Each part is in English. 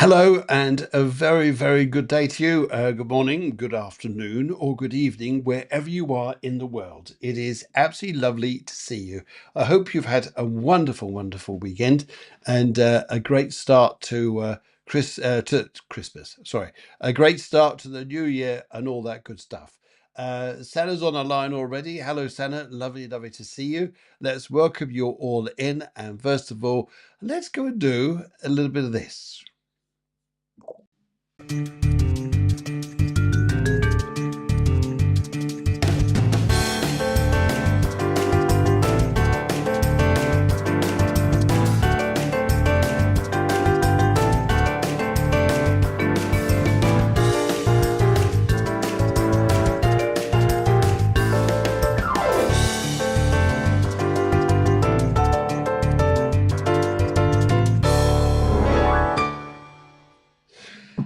Hello, and a very, very good day to you. Good morning, good afternoon, or good evening, wherever you are in the world. It is absolutely lovely to see you. I hope you've had a wonderful, wonderful weekend and a great start to Christmas. Sorry, a great start to the new year and all that good stuff. Santa's on a line already. Hello, Santa. Lovely, lovely to see you. Let's welcome you all in. And first of all, let's go and do a little bit of this.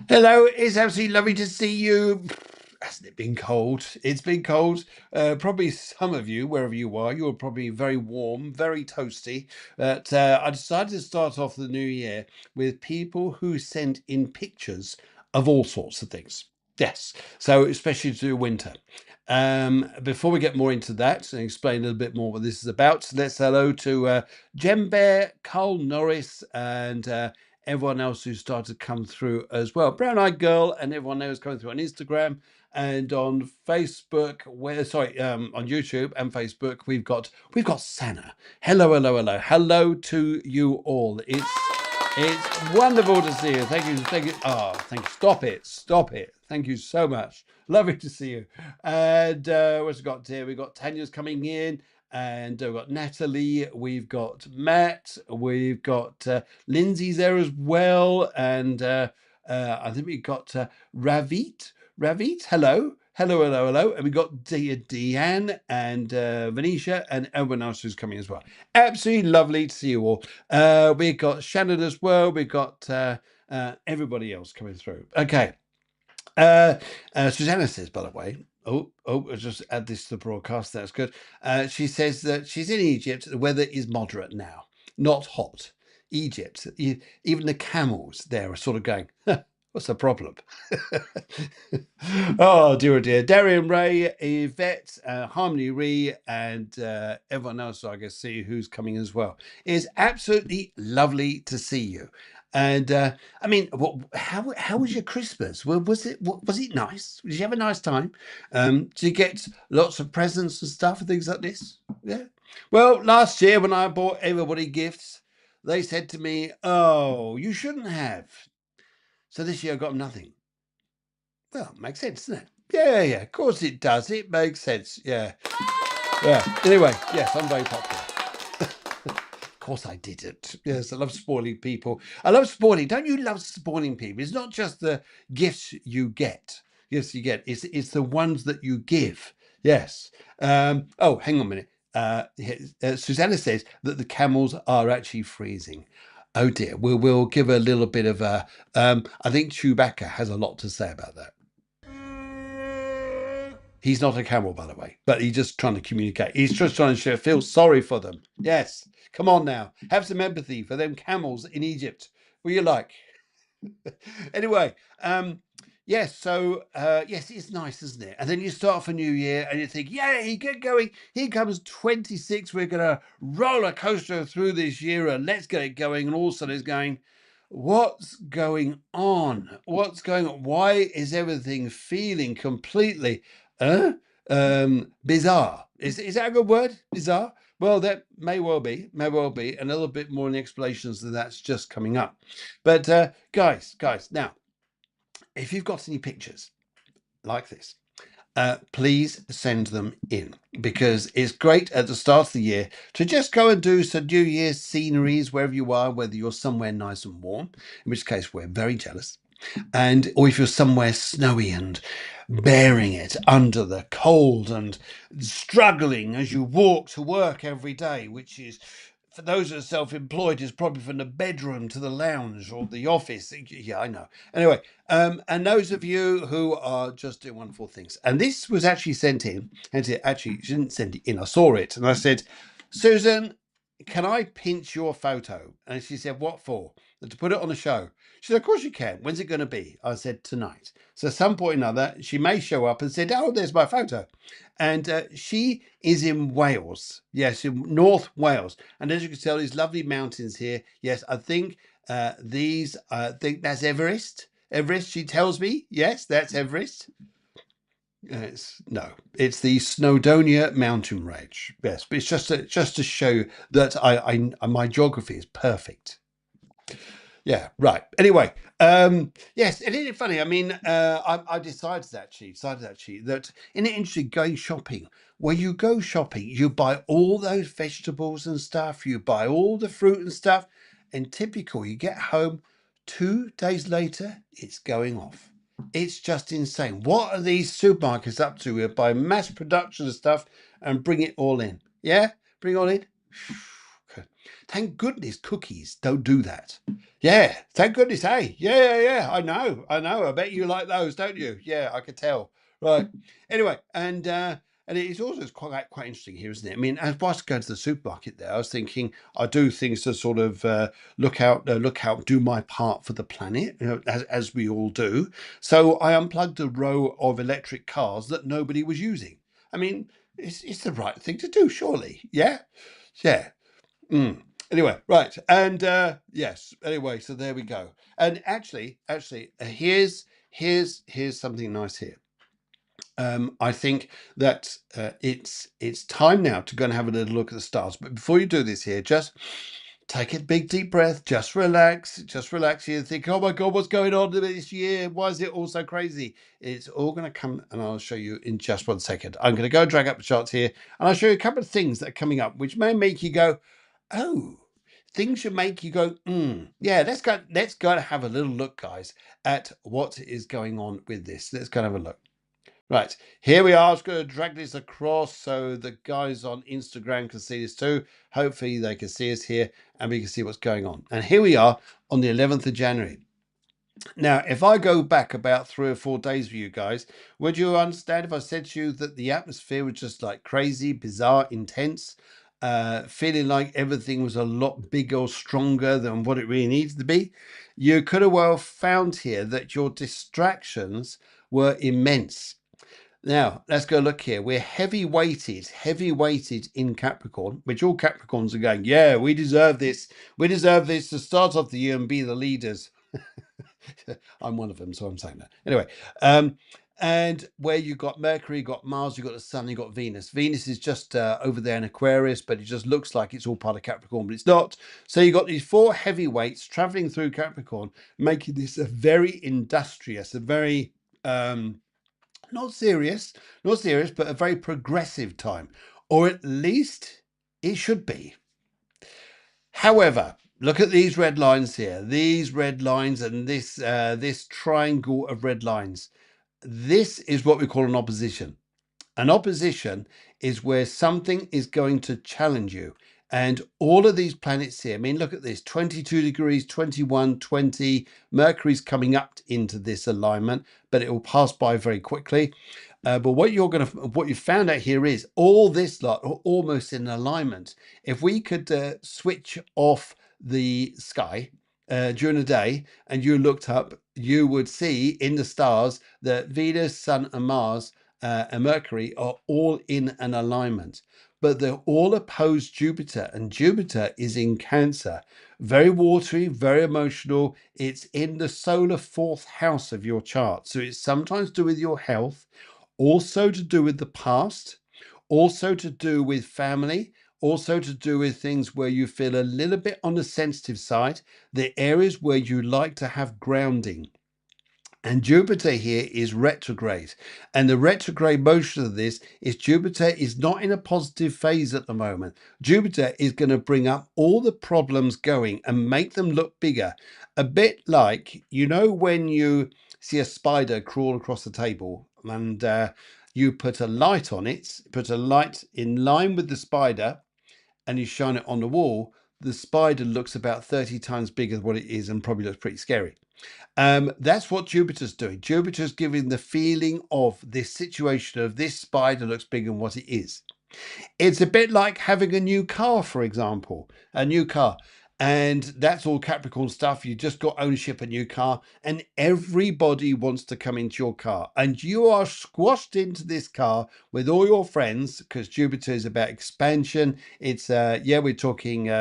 Hello, it's absolutely lovely to see you. Hasn't it been cold? It's been cold. Probably some of you, wherever you are, you're probably very warm, very toasty. But I decided to start off the new year with people who send in pictures of all sorts of things. Yes, so especially to winter. Before we get more into that and explain a little bit more what this is about, let's say hello to Jem Bear, Carl Norris, and everyone else who started to come through as well. Brown Eyed Girl and everyone else coming through on Instagram and on Facebook. On YouTube and Facebook, we've got Sana. Hello, hello, hello, hello to you all. It's wonderful to see you. Thank you, thank you. Oh, thank you. Stop it. Thank you so much. Lovely to see you. And what's we got here? We've got Tanya's coming in. And we've got Natalie, we've got Matt, we've got Lindsay's there as well, and I think we've got Ravit. Ravit, hello. Hello, hello, hello. And we've got Deanne and Venetia and everyone else who's coming as well. Absolutely lovely to see you all. We've got Shannon as well. We've got everybody else coming through. Okay. Susanna says, by the way, I'll just add this to the broadcast. That's good. She says that she's in Egypt. The weather is moderate now, not hot. Egypt, even the camels there are sort of going, what's the problem? Oh, dear, oh dear. Darian Ray, Yvette, Harmony Ree, and everyone else I can see who's coming as well. It's absolutely lovely to see you. And I mean, how was your Christmas? Well, was it nice? Did you have a nice time? Did you get lots of presents and stuff and things like this? Yeah. Well, last year when I bought everybody gifts, they said to me, "Oh, you shouldn't have." So this year I got nothing. Well, it makes sense, doesn't it? Yeah. Of course it does. It makes sense. Yeah. Anyway, yes, I'm very popular. Of course I didn't. Yes, I love spoiling people. I love spoiling. Don't you love spoiling people? It's not just the gifts you get. Yes, you get. It's the ones that you give. Yes. Oh, hang on a minute. Susanna says that the camels are actually freezing. Oh dear. We'll give a little bit of a. I think Chewbacca has a lot to say about that. He's not a camel, by the way, but he's just trying to communicate. He's just trying to feel sorry for them. Yes. Come on now. Have some empathy for them camels in Egypt. What you like? Anyway, yes, so yes, it's nice, isn't it? And then you start off a new year and you think, yeah, get going. Here comes 26. We're gonna roller coaster through this year and let's get it going. And all of a sudden it's going, what's going on? What's going on? Why is everything feeling completely bizarre? Is that a good word? Bizarre? Well, that may well be, and a little bit more in the explanations of that's just coming up. But guys, now, if you've got any pictures like this, please send them in because it's great at the start of the year to just go and do some New Year's sceneries wherever you are, whether you're somewhere nice and warm, in which case we're very jealous, and or if you're somewhere snowy and bearing it under the cold and struggling as you walk to work every day, which is for those that are self-employed is probably from the bedroom to the lounge or the office. Yeah, I know. Anyway, and those of you who are just doing wonderful things. And this was actually sent in, and actually she didn't send it in, I saw it, and I said, Susan, can I pinch your photo? And she said, what for? to put it on a show. She said, of course you can. When's it going to be? I said, tonight. So at some point or another, she may show up and said, oh, there's my photo. And she is in Wales. Yes, in North Wales. And as you can tell, these lovely mountains here. Yes, I think think that's Everest. Everest, she tells me. Yes, that's Everest. It's the Snowdonia mountain range. Yes, but it's just to show that I my geography is perfect. Yeah, right. Anyway, yes, and isn't it funny? I mean, I decided actually that in it interesting going shopping. When you go shopping, you buy all those vegetables and stuff. You buy all the fruit and stuff, and typical, you get home 2 days later, it's going off. It's just insane. What are these supermarkets up to? We buy mass production of stuff and bring it all in. Yeah, bring it all in. Thank goodness cookies don't do that. Yeah, thank goodness. Hey, yeah. I know. I bet you like those, don't you? Yeah, I could tell. Right. Anyway, and it's also quite interesting here, isn't it? I mean, as I was going to the supermarket there, I was thinking I do things to sort of look out, do my part for the planet, as we all do. So I unplugged a row of electric cars that nobody was using. I mean, it's the right thing to do, surely. Yeah, yeah. Mm. Anyway, right, and yes. Anyway, so there we go. And actually, here's something nice here. I think that it's time now to go and have a little look at the stars. But before you do this here, just take a big deep breath. Just relax. Just relax here and think, oh my God, what's going on this year? Why is it all so crazy? It's all going to come, and I'll show you in just 1 second. I'm going to go and drag up the charts here, and I'll show you a couple of things that are coming up, which may make you go, oh, things should make you go, yeah, let's go and have a little look, guys, at what is going on with this. Let's go and have a look. Right, here we are. I was going to drag this across so the guys on Instagram can see this too. Hopefully they can see us here and we can see what's going on. And here we are on the 11th of January. Now, if I go back about 3 or 4 days for you guys, would you understand if I said to you that the atmosphere was just like crazy, bizarre, intense, feeling like everything was a lot bigger or stronger than what it really needs to be? You could have well found here that your distractions were immense. Now, let's go look here. We're heavy weighted in Capricorn, which all Capricorns are going, yeah, we deserve this. We deserve this to start off the year and be the leaders. I'm one of them, so I'm saying that. Anyway, and where you got Mercury, you got Mars, you got the Sun, you got Venus. Venus is just over there in Aquarius, but it just looks like it's all part of Capricorn, but it's not. So you got these 4 heavyweights traveling through Capricorn, making this a very industrious, a very not serious, but a very progressive time, or at least it should be. However, look at these red lines here, these red lines, and this triangle of red lines. This is what we call an opposition. An opposition is where something is going to challenge you. And all of these planets here, I mean, look at this, 22 degrees, 21, 20. Mercury's coming up into this alignment, but it will pass by very quickly. But what you found out here is all this lot are almost in alignment. If we could switch off the sky during the day and you looked up, you would see in the stars that Venus, Sun, and Mars and Mercury are all in an alignment, but they're all opposed Jupiter, and Jupiter is in Cancer. Very watery, very emotional. It's in the solar 4th house of your chart. So it's sometimes to do with your health, also to do with the past, also to do with family, also to do with things where you feel a little bit on the sensitive side, the areas where you like to have grounding. And Jupiter here is retrograde. And the retrograde motion of this is Jupiter is not in a positive phase at the moment. Jupiter is going to bring up all the problems going and make them look bigger. A bit like, you know, when you see a spider crawl across the table and you put a light on it, put a light in line with the spider and you shine it on the wall, the spider looks about 30 times bigger than what it is and probably looks pretty scary. That's what Jupiter's doing. Jupiter's giving the feeling of this situation of this spider looks bigger than what it is. It's a bit like having a new car, for example, a new car. And that's all Capricorn stuff. You just got ownership of a new car, and everybody wants to come into your car, and you are squashed into this car with all your friends, because Jupiter is about expansion. It's yeah, we're talking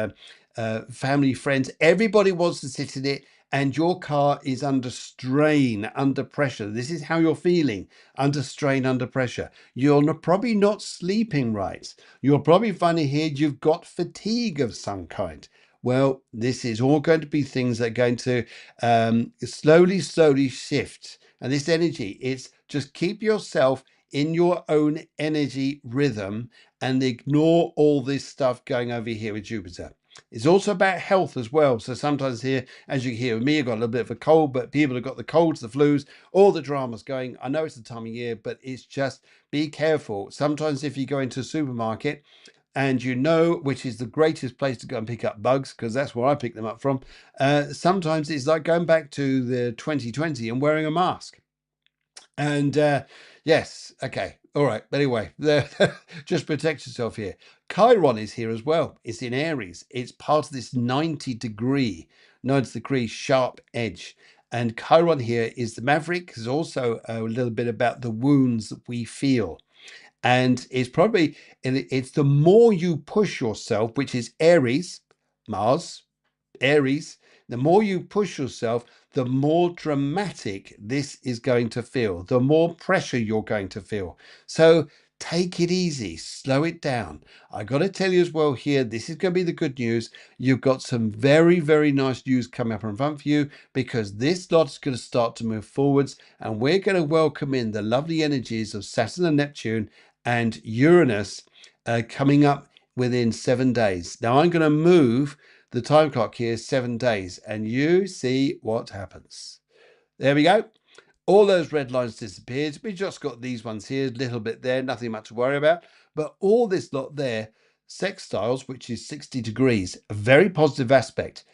family, friends. Everybody wants to sit in it, and your car is under strain, under pressure. This is how you're feeling: under strain, under pressure. You're probably not sleeping right. You're probably finding here you've got fatigue of some kind. Well, this is all going to be things that are going to slowly shift. And this energy, it's just keep yourself in your own energy rhythm and ignore all this stuff going over here with Jupiter. It's also about health as well. So sometimes here, as you hear with me, I've got a little bit of a cold, but people have got the colds, the flus, all the dramas going. I know it's the time of year, but it's just be careful. Sometimes if you go into a supermarket, and you know which is the greatest place to go and pick up bugs, because that's where I pick them up from. Sometimes it's like going back to the 2020 and wearing a mask. And yes, okay, all right. But anyway, just protect yourself here. Chiron is here as well. It's in Aries. It's part of this 90 degree sharp edge. And Chiron here is the maverick. It's also a little bit about the wounds that we feel. And it's probably, it's the more you push yourself, which is Aries, Mars, Aries, the more you push yourself, the more dramatic this is going to feel, the more pressure you're going to feel. So take it easy, slow it down. I got to tell you as well here, this is going to be the good news. You've got some very nice news coming up in front of you, because this lot is going to start to move forwards, and we're going to welcome in the lovely energies of Saturn and Neptune and Uranus coming up within 7 days. Now I'm going to move the time clock here 7 days, and you see what happens. There we go. All those red lines disappeared. We just got these ones here, a little bit there, nothing much to worry about. But all this lot there, sextiles, which is 60 degrees, a very positive aspect.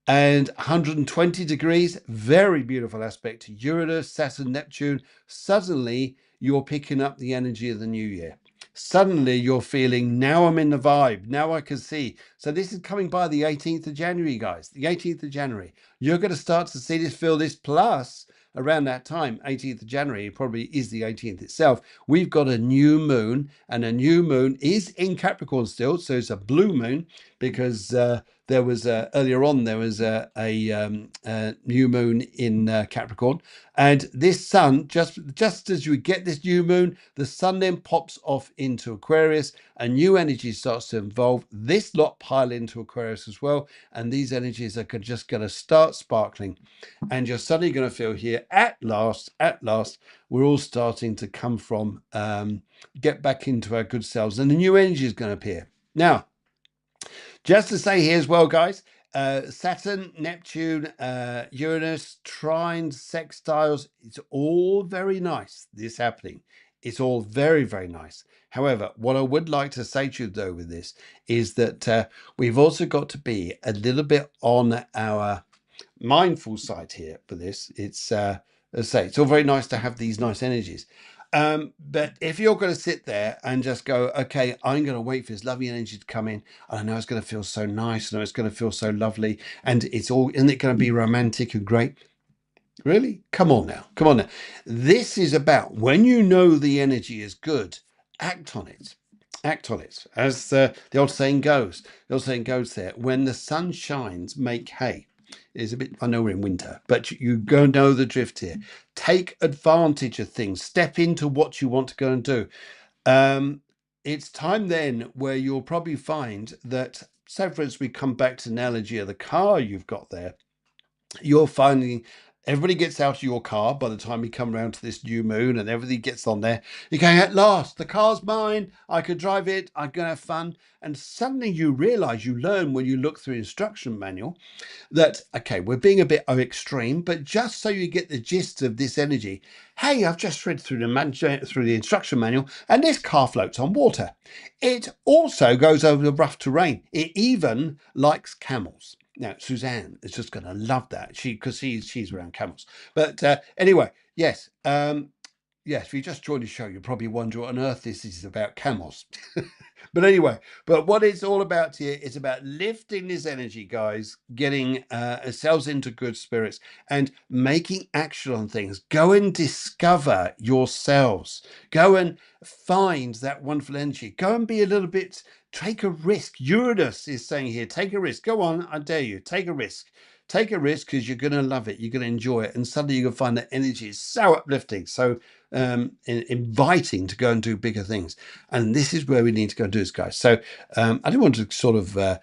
And 120 degrees, very beautiful aspect to Uranus, Saturn, Neptune. Suddenly, you're picking up the energy of the new year. Suddenly, you're feeling, now I'm in the vibe. Now I can see. So this is coming by the 18th of January, guys. The 18th of January. You're going to start to see this, feel this. Plus, around that time, 18th of January, probably is the 18th itself, we've got a new moon. And a new moon is in Capricorn still. So it's a blue moon, because there was earlier on there was a new moon in Capricorn, and this sun, just as you get this new moon, the sun then pops off into Aquarius. A new energy starts to evolve. This lot pile into Aquarius as well, and these energies are just going to start sparkling, and you're suddenly going to feel here at last, we're all starting to come from get back into our good selves, and the new energy is going to appear. Now, just to say here as well, guys, Saturn, Neptune, Uranus, trines, sextiles, it's all very nice, this happening. It's all very nice. However, what I would like to say to you, though, with this is that we've also got to be a little bit on our mindful side here for this. It's, as I say, it's all very nice to have these nice energies. But if you're going to sit there and just go, okay, I'm going to wait for this lovely energy to come in, and I know it's going to feel so nice, I know it's going to feel so lovely, and it's all, isn't it going to be romantic and great? Really? Come on now. Come on now. This is about when you know the energy is good, act on it. Act on it. As the old saying goes, there, when the sun shines, make hay. It's a bit, I know we're in winter, but you go know the drift here. Take advantage of things. Step into what you want to go and do. It's time then where you'll probably find that, say for instance, we come back to the analogy of the car you've got there. You're finding everybody gets out of your car by the time you come around to this new moon, and everybody gets on there. You're going, at last, the car's mine. I can drive it. I'm going to have fun. And suddenly you realize, you learn when you look through the instruction manual that, okay, we're being a bit extreme, but just so you get the gist of this energy, hey, I've just read through the instruction manual, and this car floats on water. It also goes over the rough terrain. It even likes camels. Now, Suzanne is just going to love that, because she's around camels. But anyway, yes, Yes, if you just joined the show, you're probably wondering what on earth this is about camels. But anyway, but what it's all about here is about lifting this energy, guys, getting ourselves into good spirits and making action on things. Go and discover yourselves. Go and find that wonderful energy. Go and be a little bit, take a risk. Uranus is saying here, take a risk. Go on, I dare you, take a risk. Take a risk because you're going to love it. You're going to enjoy it. And suddenly you're going to find that energy is so uplifting, so inviting to go and do bigger things. And this is where we need to go and do this, guys. So I don't want to sort of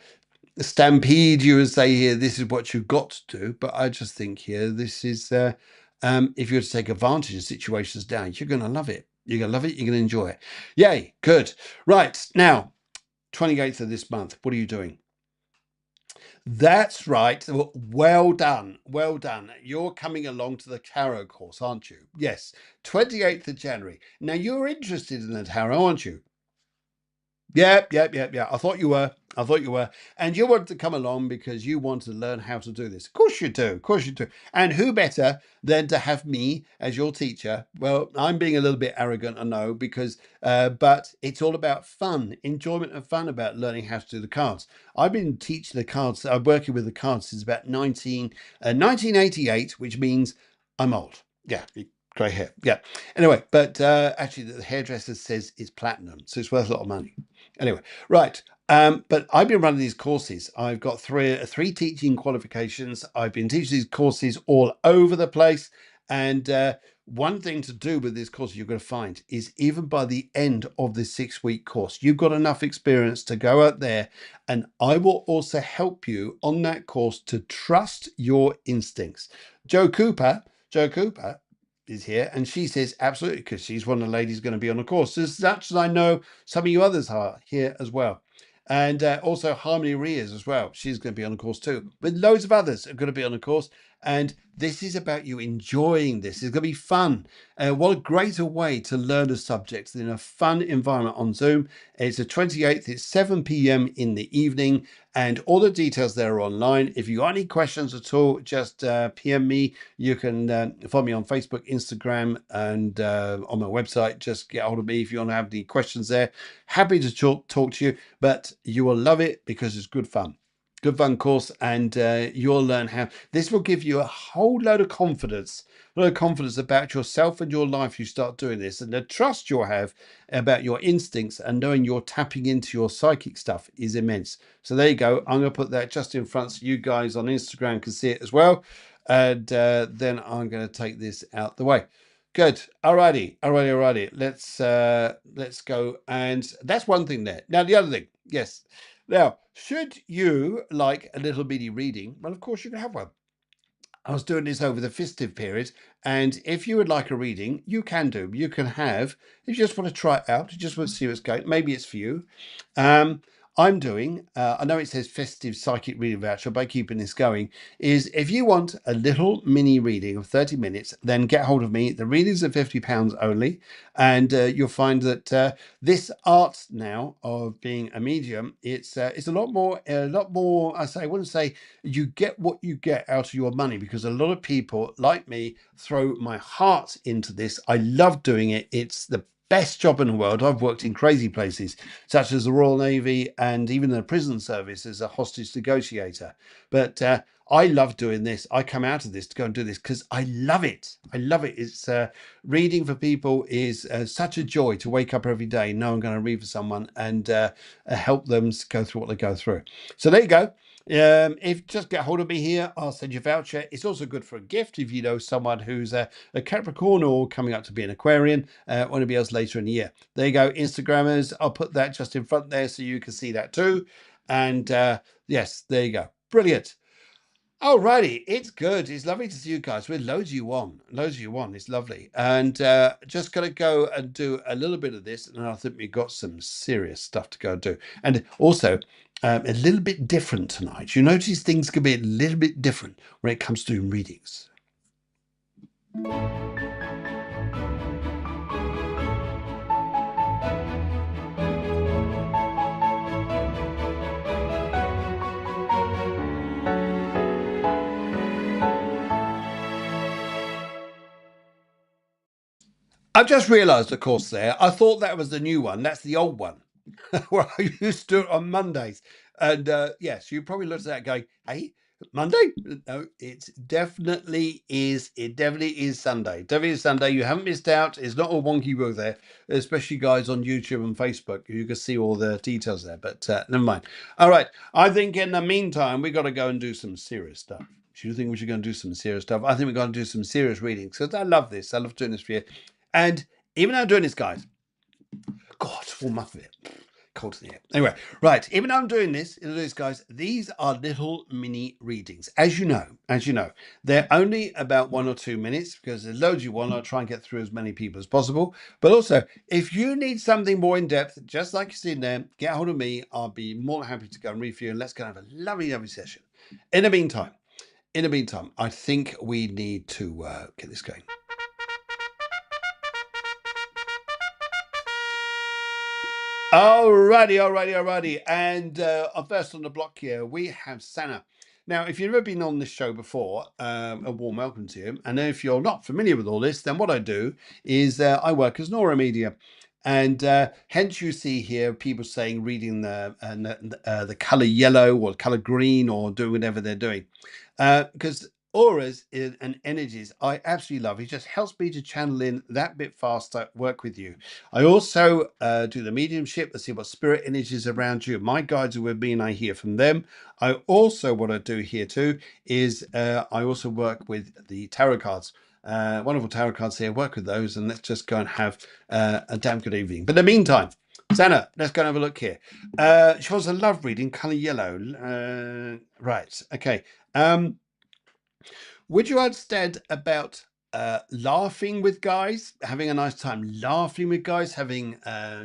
stampede you and say here, this is what you've got to do. But I just think here, this is, if you were to take advantage of situations down, you're going to love it. You're going to love it. You're going to enjoy it. Yay. Good. Right. Now, 28th of this month, what are you doing? That's right. Well done. Well done. You're coming along to the tarot course, aren't you? Yes. 28th of January. Now, you're interested in the tarot, aren't you? Yep. I thought you were. I thought you were. And you want to come along because you want to learn how to do this. Of course you do. Of course you do. And who better than to have me as your teacher? Well, I'm being a little bit arrogant, I know, because, but it's all about fun, enjoyment and fun about learning how to do the cards. I've been teaching the cards, I'm working with the cards since about 1988, which means I'm old. Yeah. Grey hair. Yeah. Anyway, but actually, the hairdresser says it's platinum, so it's worth a lot of money. Anyway, right. But I've been running these courses. I've got three teaching qualifications. I've been teaching these courses all over the place. And one thing to do with this course you're going to find is even by the end of this 6-week course, you've got enough experience to go out there. And I will also help you on that course to trust your instincts. Joe Cooper is here, and she says absolutely, because she's one of the ladies going to be on the course. As such as I know, some of you others are here as well. And also Harmony Rears as well. She's going to be on the course too. But loads of others are going to be on the course. And this is about you enjoying this. It's going to be fun. What a greater way to learn a subject than a fun environment on Zoom. It's the 28th. It's 7 p.m. in the evening. And all the details there are online. If you got any questions at all, just PM me. You can follow me on Facebook, Instagram, and on my website. Just get hold of me if you want to have any questions there. Happy to talk to you, but you will love it because it's good fun. Good fun course, and you'll learn how. This will give you a whole load of confidence, about yourself and your life. You start doing this, and the trust you'll have about your instincts and knowing you're tapping into your psychic stuff is immense. So there you go. I'm going to put that just in front so you guys on Instagram can see it as well, and then I'm going to take this out the way. Good. Alrighty. Let's go. And that's one thing there. Now the other thing, yes. Now, should you like a little bitty reading? Well, of course you can have one. I was doing this over the festive period, and if you would like a reading, you can do. You can have, if you just want to try it out, you just want to see what's going, maybe it's for you. I'm doing, I know it says festive psychic reading voucher, by keeping this going, is if you want a little mini reading of 30 minutes, then get hold of me. The readings are £50 only, and you'll find that this art now of being a medium, it's a lot more, I wouldn't say you get what you get out of your money, because a lot of people like me throw my heart into this. I love doing it. It's the best job in the world. I've worked in crazy places such as the Royal Navy and even the prison service as a hostage negotiator, but I love doing this. I come out of this to go and do this because I love it. It's reading for people is such a joy to wake up every day, know I'm going to read for someone and help them go through what they go through. So there you go. If just get hold of me here, I'll send you a voucher. It's also good for a gift if you know someone who's a Capricorn or coming up to be an Aquarian, or anybody else later in the year. There you go, Instagrammers. I'll put that just in front there so you can see that too. And yes, there you go. Brilliant. Alrighty, it's good. It's lovely to see you guys. With loads of you on. It's lovely. And just going to go and do a little bit of this. And I think we've got some serious stuff to go and do. And also a little bit different tonight. You notice things can be a little bit different when it comes to doing readings. I've just realised, of course, there. I thought that was the new one. That's the old one, where I used to do it on Mondays. And yes, you probably looked at that going, "Hey, Monday? No, it definitely is. It definitely is Sunday. Definitely is Sunday. You haven't missed out. It's not all wonky woo there, especially guys on YouTube and Facebook. You can see all the details there. But never mind. All right. I think in the meantime, we got to go and do some serious stuff. Do you think we should go and do some serious stuff? I think we're going to do some serious reading because I love this. I love doing this for you. And even though I'm doing this, guys, God, warm up a bit. Cold in the air. Anyway, right. Even though I'm doing this, guys, these are little mini readings. As you know, they're only about 1 or 2 minutes because there's loads you want. I'll try and get through as many people as possible. But also, if you need something more in depth, just like you see there, get hold of me. I'll be more than happy to go and read for you. And let's go and have a lovely, lovely session. In the meantime, I think we need to get this going. Alrighty. And first on the block here, we have Sana. Now, if you've never been on this show before, a warm welcome to you. And if you're not familiar with all this, then what I do is I work as Nora Media. And hence you see here people saying reading the color yellow or color green or doing whatever they're doing. Because auras and energies I absolutely love. It just helps me to channel in that bit faster, work with you. I also do the mediumship to see what spirit energies around you. My guides are with me and I hear from them. I also, what I do here too, is I also work with the tarot cards. Wonderful tarot cards here, work with those, and let's just go and have a damn good evening. But in the meantime, Sana, let's go and have a look here. She wants a love reading, colour yellow. Right, okay. Would you instead about laughing with guys, having a nice time laughing with guys, having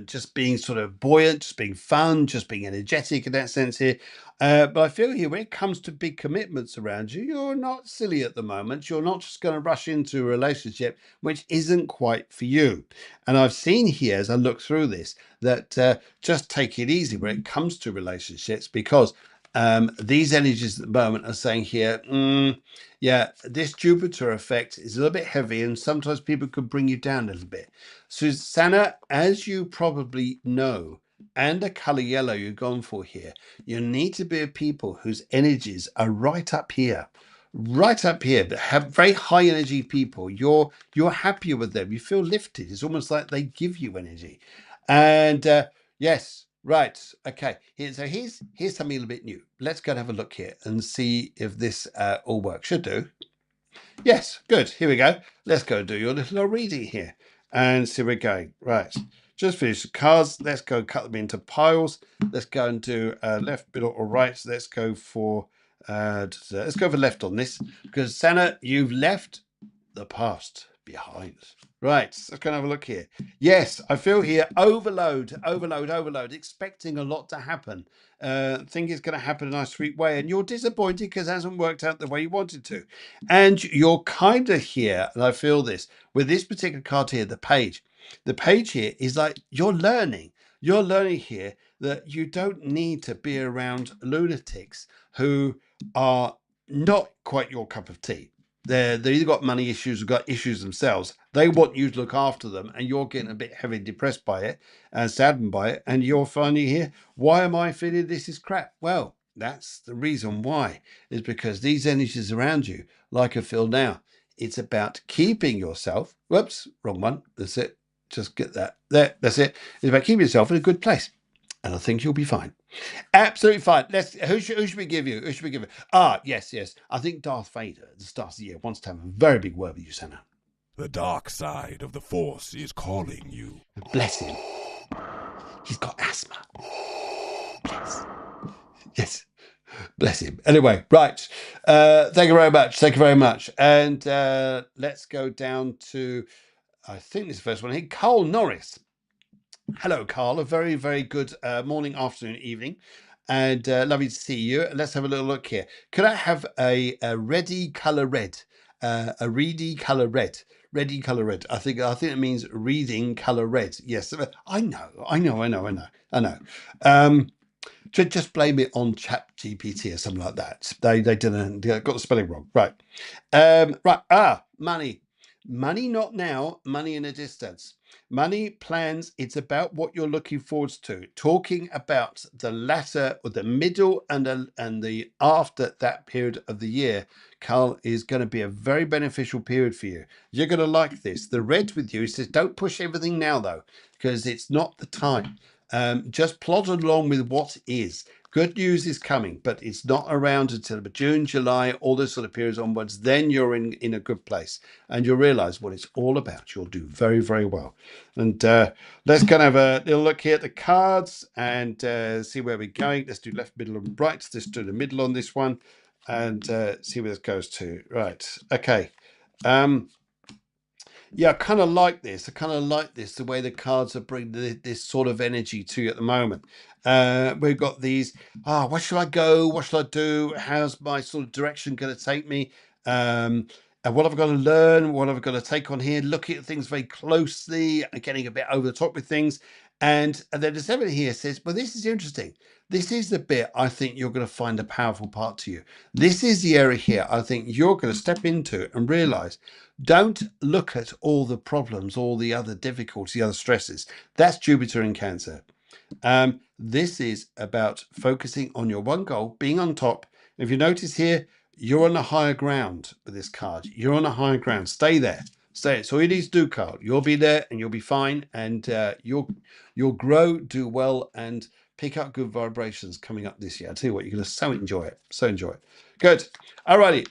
just being sort of buoyant, just being fun, just being energetic in that sense here? But I feel here when it comes to big commitments around you, you're not silly at the moment. You're not just going to rush into a relationship which isn't quite for you. And I've seen here as I look through this that just take it easy when it comes to relationships because these energies at the moment are saying here, yeah, this Jupiter effect is a little bit heavy and sometimes people could bring you down a little bit. Susanna, as you probably know, and the color yellow you've gone for here, you need to be a people whose energies are right up here. Right up here, but have very high energy people. You're happier with them. You feel lifted. It's almost like they give you energy. And yes, right. Okay. Here's something a little bit new. Let's go and have a look here and see if this all works. Should do. Yes, good. Here we go. Let's go do your little reading here and see where we're going. Right. Just finish the cards. Let's go cut them into piles. Let's go and do left, middle, or right. So let's go for left on this because Sana, you've left the past behind. Right, let's go and have a look here. Yes, I feel here overload, expecting a lot to happen. Think it's going to happen in a nice sweet way, and you're disappointed because it hasn't worked out the way you wanted to. And you're kind of here, and I feel this with this particular card here, the page. The page here is like you're learning. You're learning here that you don't need to be around lunatics who are not quite your cup of tea. They either got money issues or got issues themselves. They want you to look after them, and you're getting a bit heavily depressed by it and saddened by it. And you're finding here, why am I feeling this is crap? Well, that's the reason why, is because these energies around you, like I feel now, it's about keeping yourself. Whoops, wrong one. That's it. Just get that there. That's it. It's about keeping yourself in a good place, and I think you'll be fine. Absolutely fine. Who should we give you? Who should we give you? Yes. I think Darth Vader at the start of the year wants to have a very big word with you, Sana. The dark side of the Force is calling you. Bless him. He's got asthma. Yes. Bless him. Anyway, right. Thank you very much. And let's go down to, I think this is the first one here, Carl Norris. Hello, Carl. A very, very good morning, afternoon, evening. And lovely to see you. Let's have a little look here. Could I have a ready color red? A reedy color red. Ready color red. I think it means reading color red. Yes, I know. Just blame it on Chat GPT or something like that. They got the spelling wrong. Right. Right. Money. Money not now, money in a distance. Money plans, it's about what you're looking forward to. Talking about the latter or the middle and the after that period of the year, Carl, is going to be a very beneficial period for you. You're going to like this. The red with you says don't push everything now though, because it's not the time. Just plod along with what is. Good news is coming, but it's not around until June, July, all those sort of periods onwards. Then you're in a good place and you'll realize what it's all about. You'll do very, very well. And let's kind of have a little look here at the cards and see where we're going. Let's do left, middle, and right. Let's do the middle on this one and see where this goes to. Right. Okay. Yeah, I kind of like this. I kind of like this, the way the cards are bringing this sort of energy to you at the moment. We've got these, where shall I go? What shall I do? How's my sort of direction going to take me? And what have I got to learn? What have I got to take on here? Looking at things very closely, getting a bit over the top with things. And then the seven here says, well, this is interesting. This is the bit I think you're going to find a powerful part to you. This is the area here I think you're going to step into and realize. Don't look at all the problems, all the other difficulties, the other stresses. That's Jupiter in Cancer. This is about focusing on your one goal, being on top. If you notice here, you're on a higher ground with this card. You're on a higher ground. Stay there. Stay. So it is do, Carl. You'll be there and you'll be fine, and you'll grow, do well, and pick up good vibrations coming up this year. I tell you what, you're going to so enjoy it. So enjoy it. Good. Alrighty.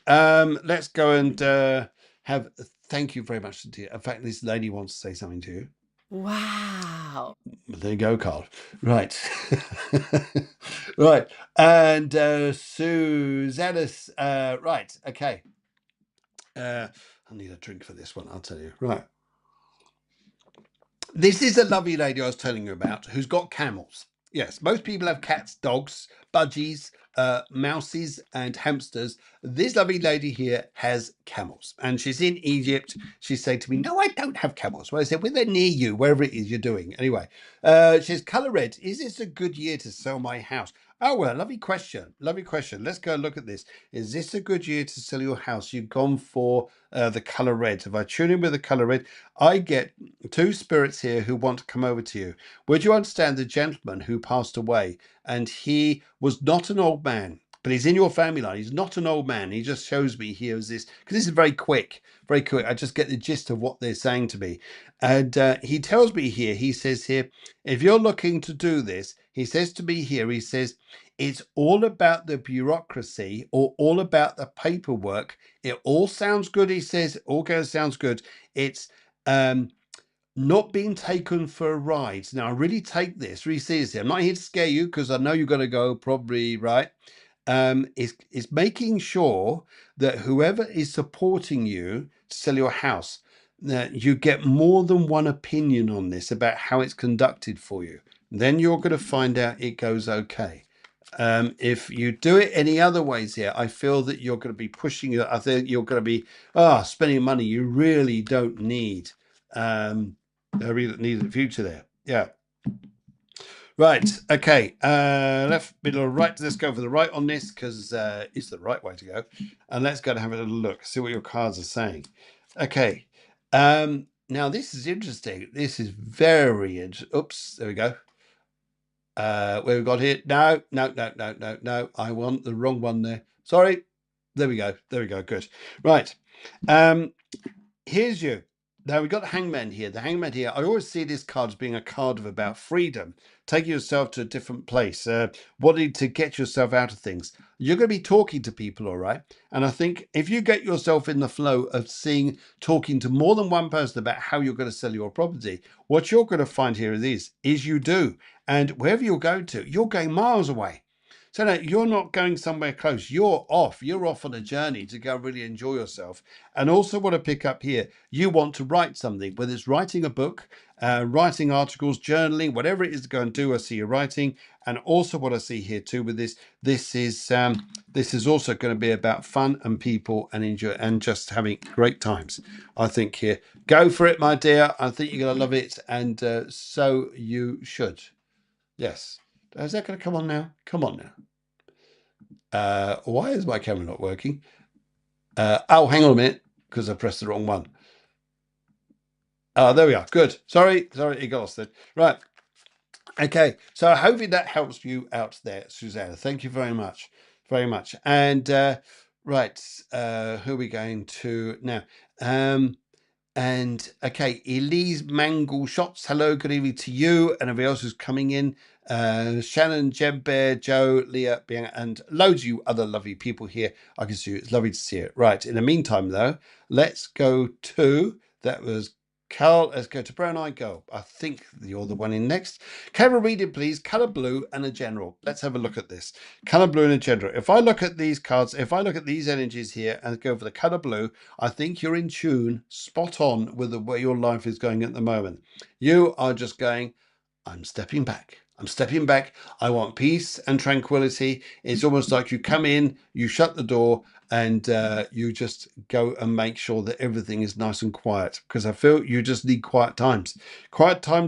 Let's go and have. Thank you very much indeed. In fact, this lady wants to say something to you. Wow. There you go, Carl. Right. Right. And Susanna's, right. Okay. I need a drink for this one, I'll tell you. Right. This is a lovely lady I was telling you about who's got camels. Yes, most people have cats, dogs, budgies, mouses, and hamsters. This lovely lady here has camels, and she's in Egypt. She said to me, "No, I don't have camels." Well, I said, "Well, they're near you, wherever it is you're doing." Anyway, she says, "Color red. Is this a good year to sell my house?" Oh, well, lovely question. Lovely question. Let's go look at this. Is this a good year to sell your house? You've gone for the color red. If I tune in with the color red, I get two spirits here who want to come over to you. Would you understand the gentleman who passed away? And he was not an old man, but he's in your family line. He's not an old man. He just shows me here as this, because this is very quick, very quick. I just get the gist of what they're saying to me. And he tells me here, he says here, if you're looking to do this, he says to me here, he says, it's all about the bureaucracy or all about the paperwork. It all sounds good, he says. It all goes sounds good. It's not being taken for a ride. Now, I really take this, really seriously. I'm not here to scare you because I know you're going to go probably right. It's making sure that whoever is supporting you to sell your house, that you get more than one opinion on this about how it's conducted for you. Then you're going to find out it goes okay. If you do it any other ways here, I feel that you're going to be pushing it. I think you're going to be spending money you really don't need. I really need the future there. Yeah. Right. Okay. Left, middle, right. Let's go for the right on this because it's the right way to go. And let's go and have a little look, see what your cards are saying. Okay. Now this is interesting. This is very interesting. Oops. There we go. Where we got here? No. I want the wrong one there. Sorry. There we go. There we go. Good. Right. Here's you. Now we've got the hangman here. The hangman here, I always see this card as being a card of about freedom, taking yourself to a different place, wanting to get yourself out of things. You're going to be talking to people, all right? And I think if you get yourself in the flow of talking to more than one person about how you're going to sell your property, what you're going to find here is you do. And wherever you're going to, you're going miles away. So no, you're not going somewhere close. You're off. You're off on a journey to go really enjoy yourself. And also want to pick up here, you want to write something, whether it's writing a book, writing articles, journaling, whatever it is to go and do, I see you writing. And also what I see here too with this is also going to be about fun and people and enjoy and just having great times. I think here, go for it, my dear. I think you're going to love it. And so you should. Yes. Is that going to come on now? Come on now. Why is my camera not working? Oh, hang on a minute, because I pressed the wrong one. Oh, there we are. Good. Sorry, it got lost then. Right. Okay. So hopefully that helps you out there, Susanna. Thank you very much. Very much. And right, who are we going to now? Um, And okay, Elise Mangle Shots. Hello, good evening to you and everybody else who's coming in. Shannon, Jeb Bear, Joe, Leah, Bianca, and loads of you other lovely people here. I can see you. It's lovely to see it. Right. In the meantime, though, let's go to that was Carl. Let's go to Brown Eye Girl. I think you're the one in next. Can I read it, please? Color blue and a general. Let's have a look at this. Color blue and a general. If I look at these cards, if I look at these energies here and go for the color blue, I think you're in tune, spot on with the way your life is going at the moment. You are just going, I'm stepping back. I'm stepping back. I want peace and tranquility. It's almost like you come in, you shut the door, and you just go and make sure that everything is nice and quiet. Because I feel you just need quiet times,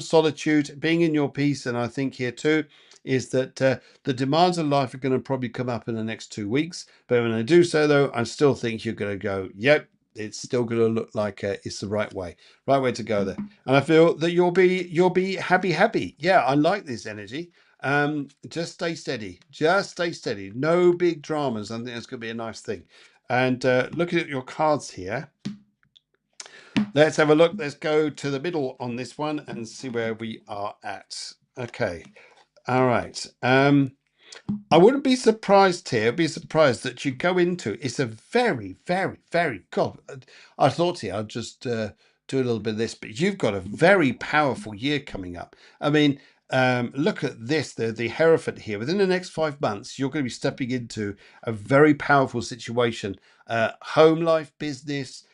solitude, being in your peace. And I think here too is that the demands of life are going to probably come up in the next 2 weeks. But when I do so, though, I still think you're going to go, yep, it's still going to look like it's the right way to go there. And I feel that you'll be happy. Yeah, I like this energy. Just stay steady. No big dramas. I think that's going to be a nice thing. And looking at your cards here, let's have a look. Let's go to the middle on this one and see where we are at. Okay. All right. I wouldn't be surprised here. Be surprised that you go into it's a very, very, very God. I thought here I'd just do a little bit of this, but you've got a very powerful year coming up. I mean, look at this. The Hereford here. Within the next 5 months, you're going to be stepping into a very powerful situation. Home life, business.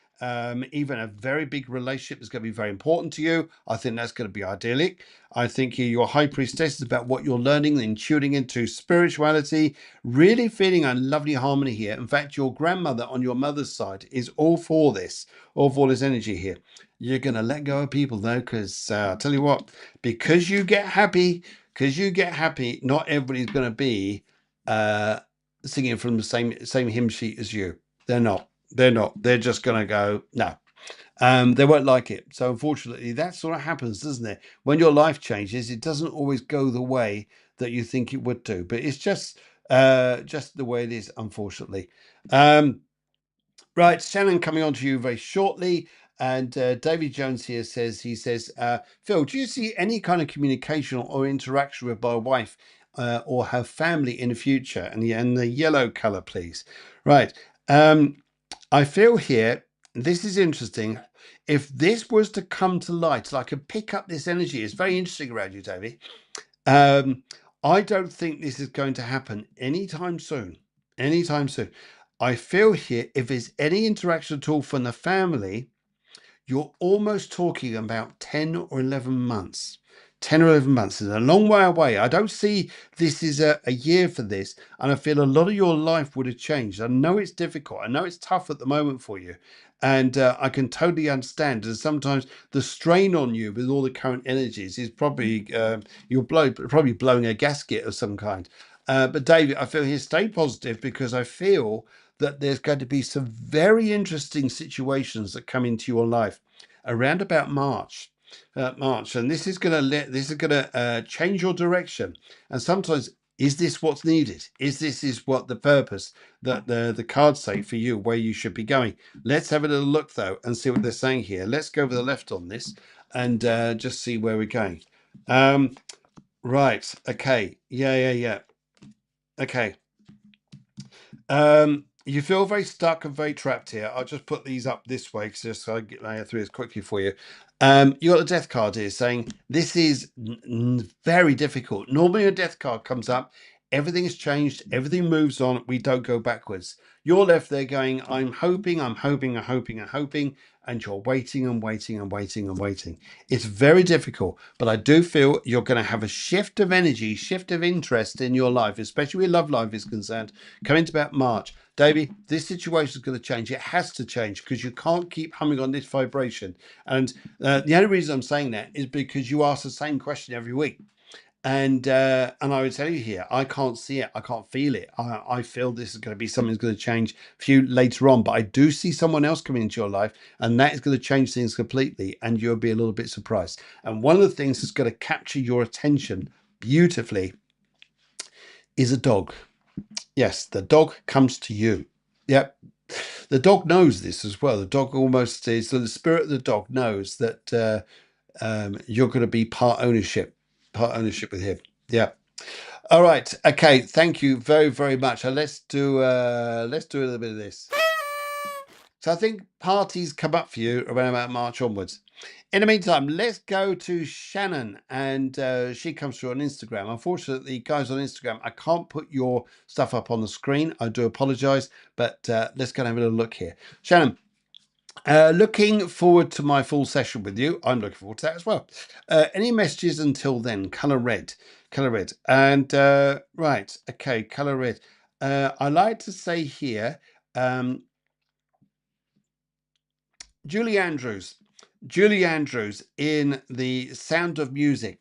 Even a very big relationship is going to be very important to you. I think that's going to be idyllic. I think your high priestess is about what you're learning and tuning into spirituality, really feeling a lovely harmony here. In fact, your grandmother on your mother's side is all for this energy here. You're going to let go of people though, because I'll tell you what, because you get happy, not everybody's going to be singing from the same hymn sheet as you. They're not. They're just going to go, no. They won't like it. So unfortunately, that sort of happens, doesn't it? When your life changes, it doesn't always go the way that you think it would do. But it's just the way it is, unfortunately. Right, Shannon, coming on to you very shortly. And David Jones here says, Phil, do you see any kind of communication or interaction with my wife or her family in the future? And the yellow color, please. Right. I feel here, this is interesting. If this was to come to light, so I could pick up this energy, it's very interesting around you, David. I don't think this is going to happen anytime soon. I feel here, if there's any interaction at all from the family, you're almost talking about 10 or 11 months. 10 or 11 months is a long way away. I don't see this is a year for this. And I feel a lot of your life would have changed. I know it's difficult. I know it's tough at the moment for you. And I can totally understand. And sometimes the strain on you with all the current energies is probably, probably blowing a gasket of some kind. But David, I feel here, stay positive because I feel that there's going to be some very interesting situations that come into your life around about March. And this is going to change your direction. And sometimes, is this what's needed? Is what the purpose that the cards say for you, where you should be going? Let's have a little look though and see what they're saying here. Let's go over the left on this and just see where we're going. Right. Okay. Yeah. Okay. You feel very stuck and very trapped here. I'll just put these up this way because just so I get through this quickly for you. You got the death card here saying this is very difficult. Normally a death card comes up, everything has changed, everything moves on, we don't go backwards. You're left there going, I'm hoping, and you're waiting and waiting. It's very difficult, but I do feel you're going to have a shift of energy, shift of interest in your life, especially where love life is concerned, coming to about March. Davey, this situation is going to change. It has to change because you can't keep humming on this vibration. And the only reason I'm saying that is because you ask the same question every week. And I would tell you here, I can't see it, I can't feel it. I feel this is going to be something that's going to change for you later on, but I do see someone else coming into your life, and that is going to change things completely, and you'll be a little bit surprised. And one of the things that's going to capture your attention beautifully is a dog. Yes, the dog comes to you. Yep. The dog knows this as well. The dog almost is, so the spirit of the dog knows that you're going to be part ownership with him. Yeah. All right. Okay. Thank you very, very much. Let's do a little bit of this. So I think parties come up for you around about March onwards. In the meantime, let's go to Shannon, and she comes through on Instagram. Unfortunately, guys on Instagram, I can't put your stuff up on the screen. I do apologise, but let's go and have a little look here. Shannon, looking forward to my full session with you. I'm looking forward to that as well. Any messages until then? Colour red. Colour red. And right, okay, colour red. I like to say here, Julie Andrews. Julie Andrews in The Sound of Music,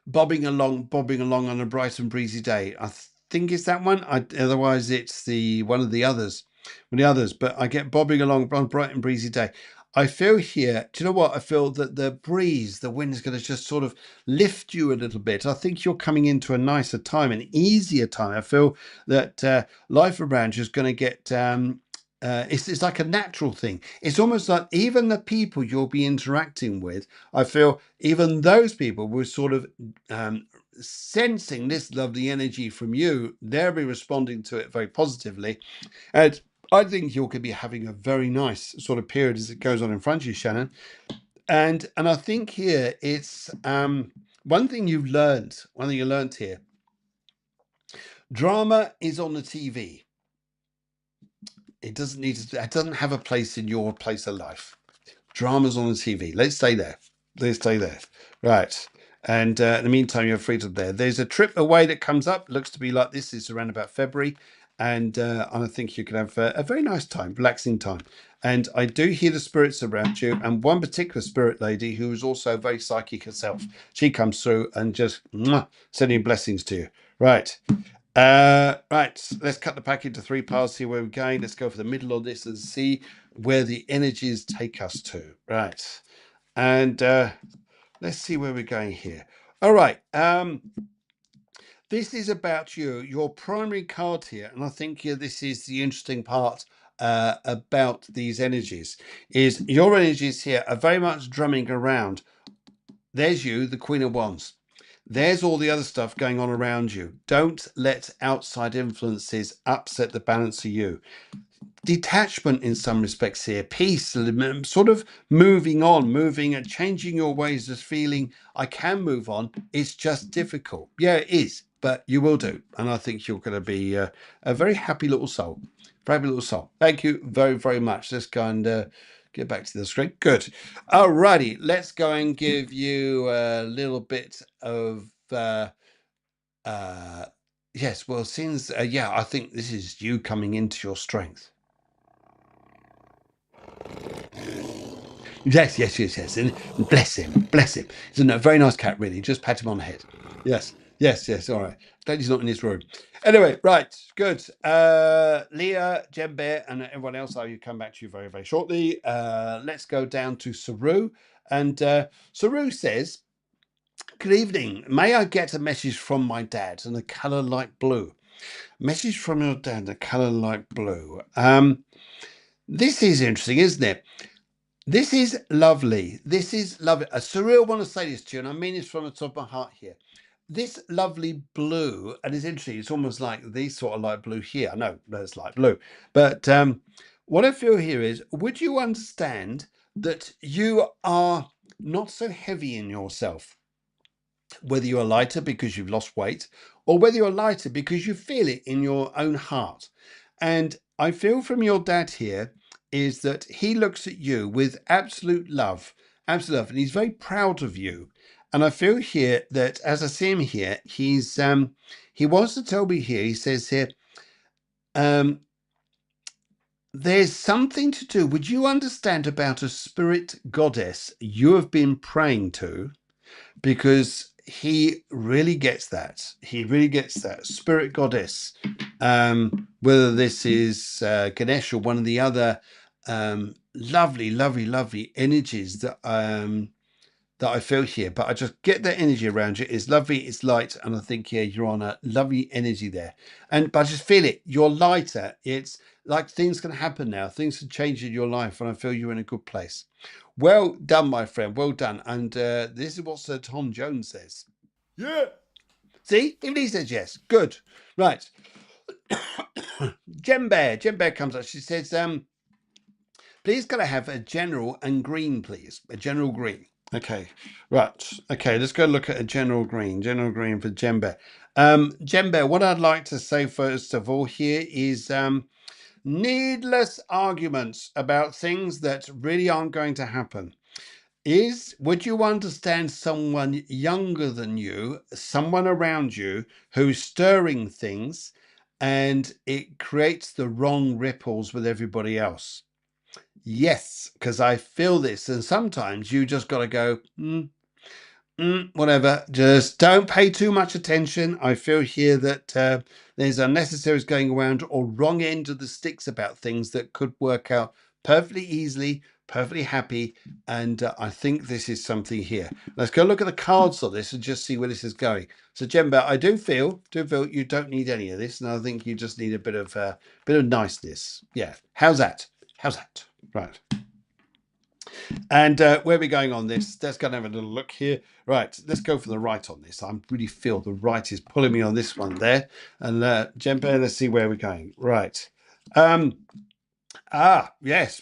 bobbing along on a bright and breezy day. I think it's that one. Otherwise, it's the one of the others. But I get bobbing along on a bright and breezy day. I feel here, do you know what? I feel that the breeze, the wind is going to just sort of lift you a little bit. I think you're coming into a nicer time, an easier time. I feel that life around you is going to get it's like a natural thing. It's almost like even the people you'll be interacting with, I feel even those people will sort of sensing this lovely energy from you. They'll be responding to it very positively. And I think you're going to be having a very nice sort of period as it goes on in front of you, Shannon. And I think here it's one thing you learned here. Drama is on the TV. It doesn't need to. It doesn't have a place in your place of life. Drama's on the TV. Let's stay there. Right. And in the meantime, you're free to there. There's a trip away that comes up. Looks to be like this. It's around about February. And I think you can have a very nice time, relaxing time. And I do hear the spirits around you. And one particular spirit lady who is also very psychic herself. She comes through and just sending blessings to you. Right. Right, let's cut the pack into three parts, see where we're going. Let's go for the middle of this and see where the energies take us to. Right. And let's see where we're going here. All right. This is about you, your primary card here. And I think this is the interesting part about these energies, is your energies here are very much drumming around. There's you, the Queen of Wands. There's all the other stuff going on around you. Don't let outside influences upset the balance of you. Detachment in some respects here, peace, sort of moving on, moving and changing your ways, just feeling I can move on. It's just difficult. Yeah, it is, but you will do. And I think you're going to be a very happy little soul. Very happy little soul. Thank you very, very much. Let's go and get back to the screen. Good. Alrighty, let's go and give you a little bit of yes, well, since yeah, I think this is you coming into your strength. Yes. And bless him. He's a very nice cat, really. Just pat him on the head. Yes. All right. Glad he's not in his room. Anyway, right. Good. Leah, Jem Bear, and everyone else, I will come back to you very, very shortly. Let's go down to Saru. And Saru says, good evening. May I get a message from my dad in a colour light blue? Message from your dad in a colour light blue. This is interesting, isn't it? This is lovely. Surreal, I want to say this to you, and I mean this from the top of my heart here. This lovely blue, and it's interesting, it's almost like these sort of light blue here. I know that's light blue. But what I feel here is, would you understand that you are not so heavy in yourself? Whether you're lighter because you've lost weight, or whether you're lighter because you feel it in your own heart. And I feel from your dad here is that he looks at you with absolute love, and he's very proud of you. And I feel here that as I see him here, he wants to tell me here, he says here, there's something to do. Would you understand about a spirit goddess you have been praying to? Because he really gets that. He really gets that. Spirit goddess, whether this is Ganesh or one of the other lovely, lovely, lovely energies that I feel here, but I just get that energy around you. It's lovely, it's light, and I think, yeah, you're on a lovely energy there. But I just feel it. You're lighter. It's like things can happen now. Things can change in your life, and I feel you're in a good place. Well done, my friend. Well done. And this is what Sir Tom Jones says. Yeah. See, even he says yes. Good. Right. Jem Bear. Jem Bear comes up. She says, please can I have a general and green, please? A general green. Okay, right. Okay, let's go look at a general green. General green for Jembe. Jembe, what I'd like to say first of all here is needless arguments about things that really aren't going to happen. Would you understand someone younger than you, someone around you who's stirring things and it creates the wrong ripples with everybody else? Yes, because I feel this, and sometimes you just got to go, whatever. Just don't pay too much attention. I feel here that there's unnecessaries going around or wrong end of the sticks about things that could work out perfectly easily, perfectly happy, and I think this is something here. Let's go look at the cards of this and just see where this is going. So, Jemba, I do feel you don't need any of this, and I think you just need a bit of niceness. Yeah, how's that? How's that? Right. And where are we going on this? Let's go and have a little look here. Right, let's go for the right on this. I really feel the right is pulling me on this one there. And Jembe, let's see where we're going. Right. Yes.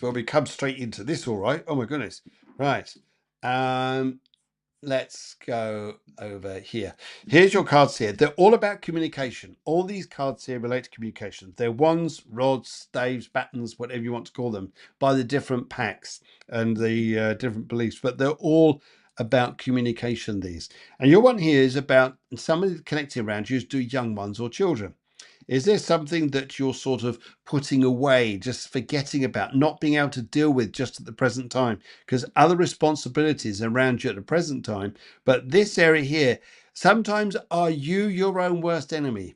Well, we come straight into this, all right. Oh my goodness. Right. Let's go over here. Here's your cards here. They're all about communication. All these cards here relate to communication. They're wands, rods, staves, batons, whatever you want to call them, by the different packs and the different beliefs, but they're all about communication, these. And your one here is about somebody connecting around you, do young ones or children. Is there something that you're sort of putting away, just forgetting about, not being able to deal with just at the present time? Because other responsibilities around you at the present time. But this area here, sometimes are you your own worst enemy?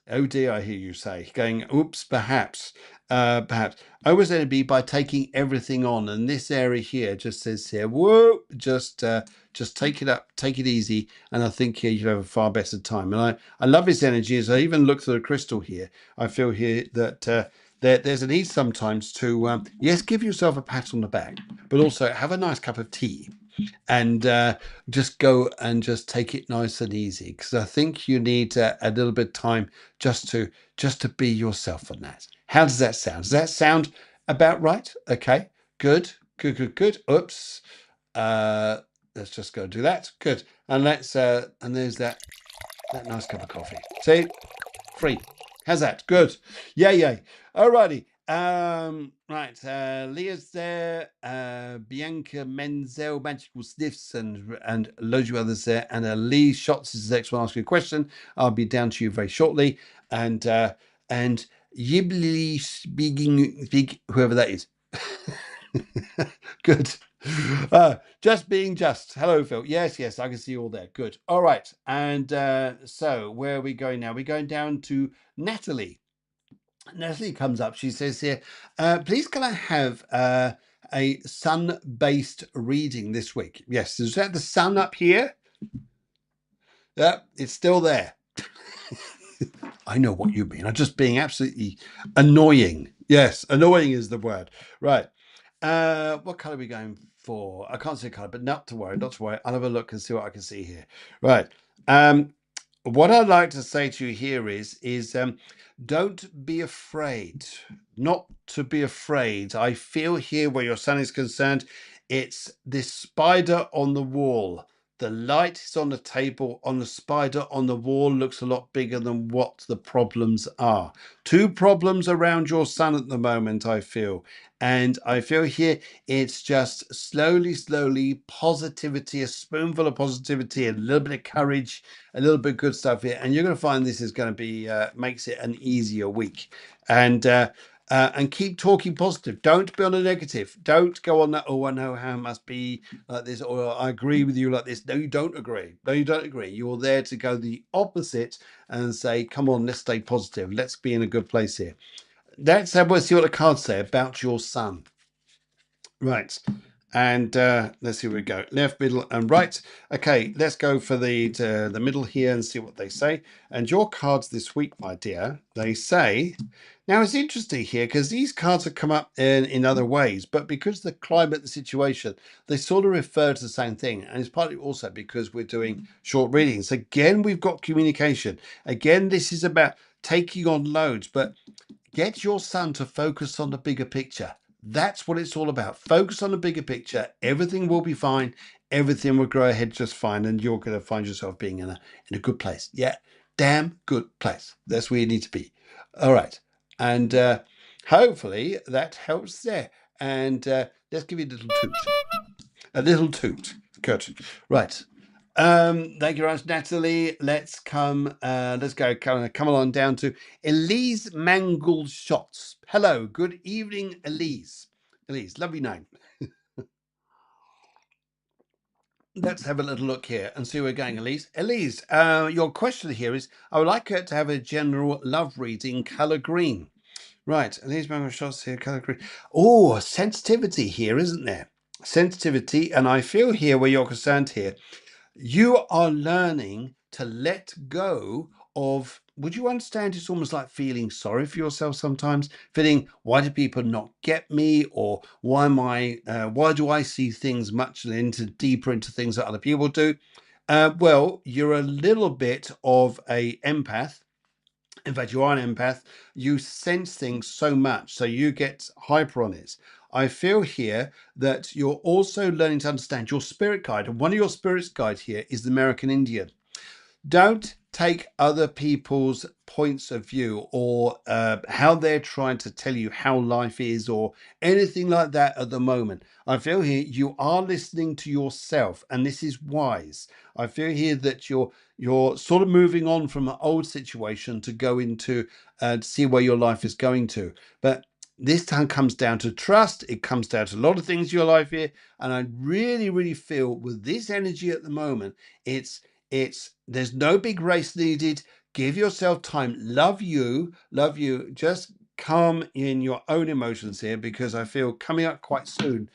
Oh dear, I hear you say, going, oops, perhaps. Perhaps. I was going to be by taking everything on, and this area here just says here, whoa, just take it up, take it easy, and I think here you'll have a far better time. And I love his energy. As I even look through the crystal here, I feel here that there's a need sometimes to yes, give yourself a pat on the back, but also have a nice cup of tea and just go and just take it nice and easy, because I think you need a little bit of time just to be yourself on that. How does that sound? Does that sound about right? Okay, good, good, good, good. Oops. Let's just go do that. Good. And let's and there's that nice cup of coffee. See? Free. How's that? Good. Yay. Alrighty. Right. Leah's there. Bianca Menzel, Magical Sniffs, and loads of others there. And Lee Shots is the next one asking a question. I'll be down to you very shortly. And Yibli speaking, whoever that is. Good. Just being just. Hello, Phil. Yes, I can see you all there. Good. All right. And so where are we going now? We're going down to Natalie. Natalie comes up. She says here, please can I have a sun-based reading this week? Yes. Is that the sun up here? Yeah, it's still there. I know what you mean. I'm just being absolutely annoying. Yes, annoying is the word. Right. What color are we going for? I can't see a color, but not to worry, not to worry. I'll have a look and see what I can see here. Right. What I'd like to say to you here is don't be afraid. Not to be afraid. I feel here where your son is concerned, it's this spider on the wall. The light is on the table, on the spider on the wall looks a lot bigger than what the problems are. Two problems around your son at the moment, I feel. And I feel here it's just slowly positivity, a spoonful of positivity, a little bit of courage, a little bit of good stuff here. And you're going to find this is going to be, makes it an easier week. And and keep talking positive. Don't be on a negative. Don't go on that, oh, I know how it must be like this, or I agree with you like this. No, you don't agree. No, you don't agree. You're there to go the opposite and say, come on, let's stay positive. Let's be in a good place here. Let's see what the cards say about your sun. Right. And let's see where we go. Left, middle, and right. Okay, let's go for the middle here and see what they say. And your cards this week, my dear, they say. Now it's interesting here because these cards have come up in other ways, but because the climate, the situation, they sort of refer to the same thing. And it's partly also because we're doing short readings. Again, we've got communication. Again, this is about taking on loads, but get your son to focus on the bigger picture. That's what it's all about. Focus on the bigger picture. Everything will be fine. Everything will grow ahead just fine, and you're going to find yourself being in a good place. Yeah, damn good place. That's where you need to be. All right, and hopefully that helps there. And let's give you a little toot. A little toot. Good. Right. Thank you very much, Natalie. Let's go, come on down to Elise Mangled Shots. Hello, good evening, Elise. Elise, lovely name. Let's have a little look here and see where we're going, Elise. Elise, your question here is, I would like her to have a general love reading, colour green. Right, Elise Mangled Shots here, colour green. Oh, sensitivity here, isn't there? Sensitivity, and I feel here where you're concerned here. You are learning to let go of, would you understand, it's almost like feeling sorry for yourself sometimes, feeling, why do people not get me, or why do I see things much deeper into things that other people do? Well, you're a little bit of a empath. In fact, you are an empath. You sense things so much, so you get hyper on it. I feel here that you're also learning to understand your spirit guide. And one of your spirit guide here is the American Indian. Don't take other people's points of view or how they're trying to tell you how life is or anything like that at the moment. I feel here you are listening to yourself, and this is wise. I feel here that you're sort of moving on from an old situation to go into to see where your life is going to. But this time comes down to trust. It comes down to a lot of things in your life here. And I really, really feel with this energy at the moment, it's there's no big race needed. Give yourself time. Love you. Just calm in your own emotions here, because I feel coming up quite soon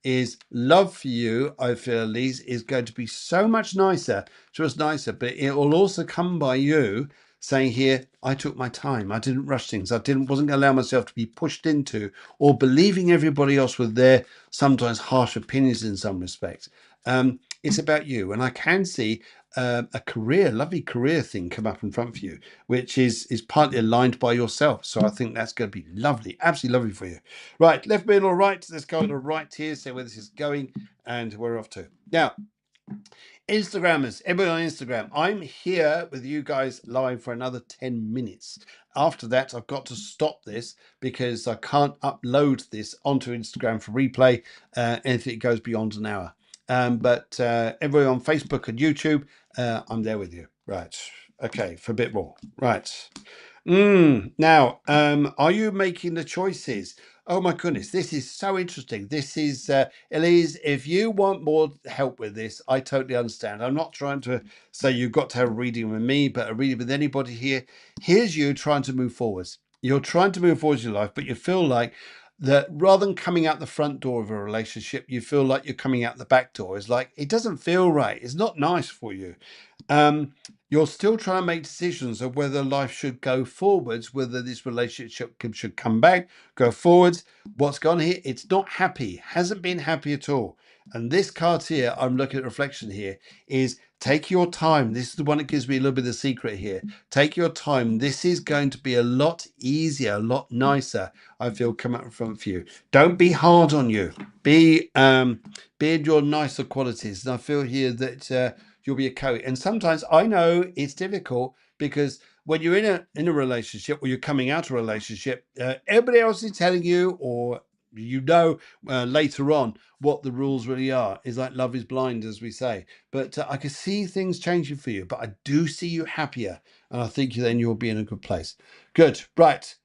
is love for you. I feel, Lise, is going to be so much nicer, just nicer, but it will also come by you saying here, I took my time. I didn't rush things. Wasn't going to allow myself to be pushed into or believing everybody else with their sometimes harsh opinions in some respects. It's about you. And I can see a lovely career thing come up in front of you, which is partly aligned by yourself. So I think that's going to be lovely, absolutely lovely for you. Right, left, middle, right. Let's go to the right here, see where this is going, and we're off to. Now, Instagrammers, everybody on Instagram, I'm here with you guys live for another 10 minutes. After that, I've got to stop this because I can't upload this onto Instagram for replay if it goes beyond an hour. But everybody on Facebook and YouTube, I'm there with you. Right. Okay, for a bit more. Right. Now, are you making the choices? Oh my goodness, this is so interesting. This is, Elise, if you want more help with this, I totally understand. I'm not trying to say you've got to have a reading with me, but a reading with anybody here. Here's you trying to move forwards. You're trying to move forwards in your life, but you feel like that rather than coming out the front door of a relationship, you feel like you're coming out the back door. It's like, it doesn't feel right. It's not nice for you. You're still trying to make decisions of whether life should go forwards, whether this relationship should come back, go forwards. What's gone here? It's not happy, hasn't been happy at all. And this card here, I'm looking at reflection here, is take your time. This is the one that gives me a little bit of secret here. Take your time. This is going to be a lot easier, a lot nicer, I feel, come out in front of you. Don't be hard on you. Be in your nicer qualities. And I feel here that you'll be a coach. And sometimes I know it's difficult because when you're in a relationship or you're coming out of a relationship, everybody else is telling you, or later on what the rules really are. Is like love is blind, as we say. But I can see things changing for you, but I do see you happier, and I think then you'll be in a good place. Good. Right.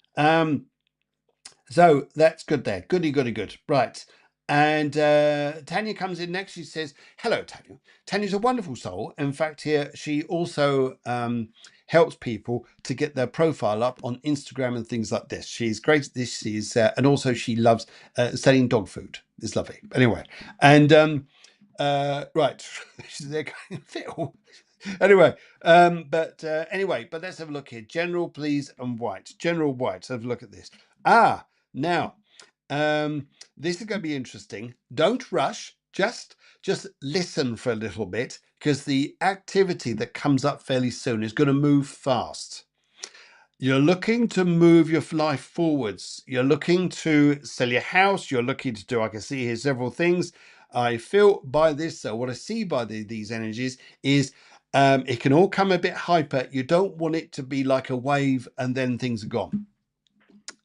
So that's good there. Goody, goody, good. Right. And Tanya comes in next. She says, hello, Tanya. Tanya's a wonderful soul. In fact, here she also helps people to get their profile up on Instagram and things like this. She's great at this. She's and also she loves selling dog food. It's lovely. Anyway, and right. They're going Phil. Anyway, but let's have a look here. General, please, and white. General white. Let's have a look at this. Now, this is going to be interesting. Don't rush. Just listen for a little bit because the activity that comes up fairly soon is going to move fast. You're looking to move your life forwards. You're looking to sell your house. You're looking to do, I can see here several things. I feel by this, so what I see by these energies is it can all come a bit hyper. You don't want it to be like a wave and then things are gone.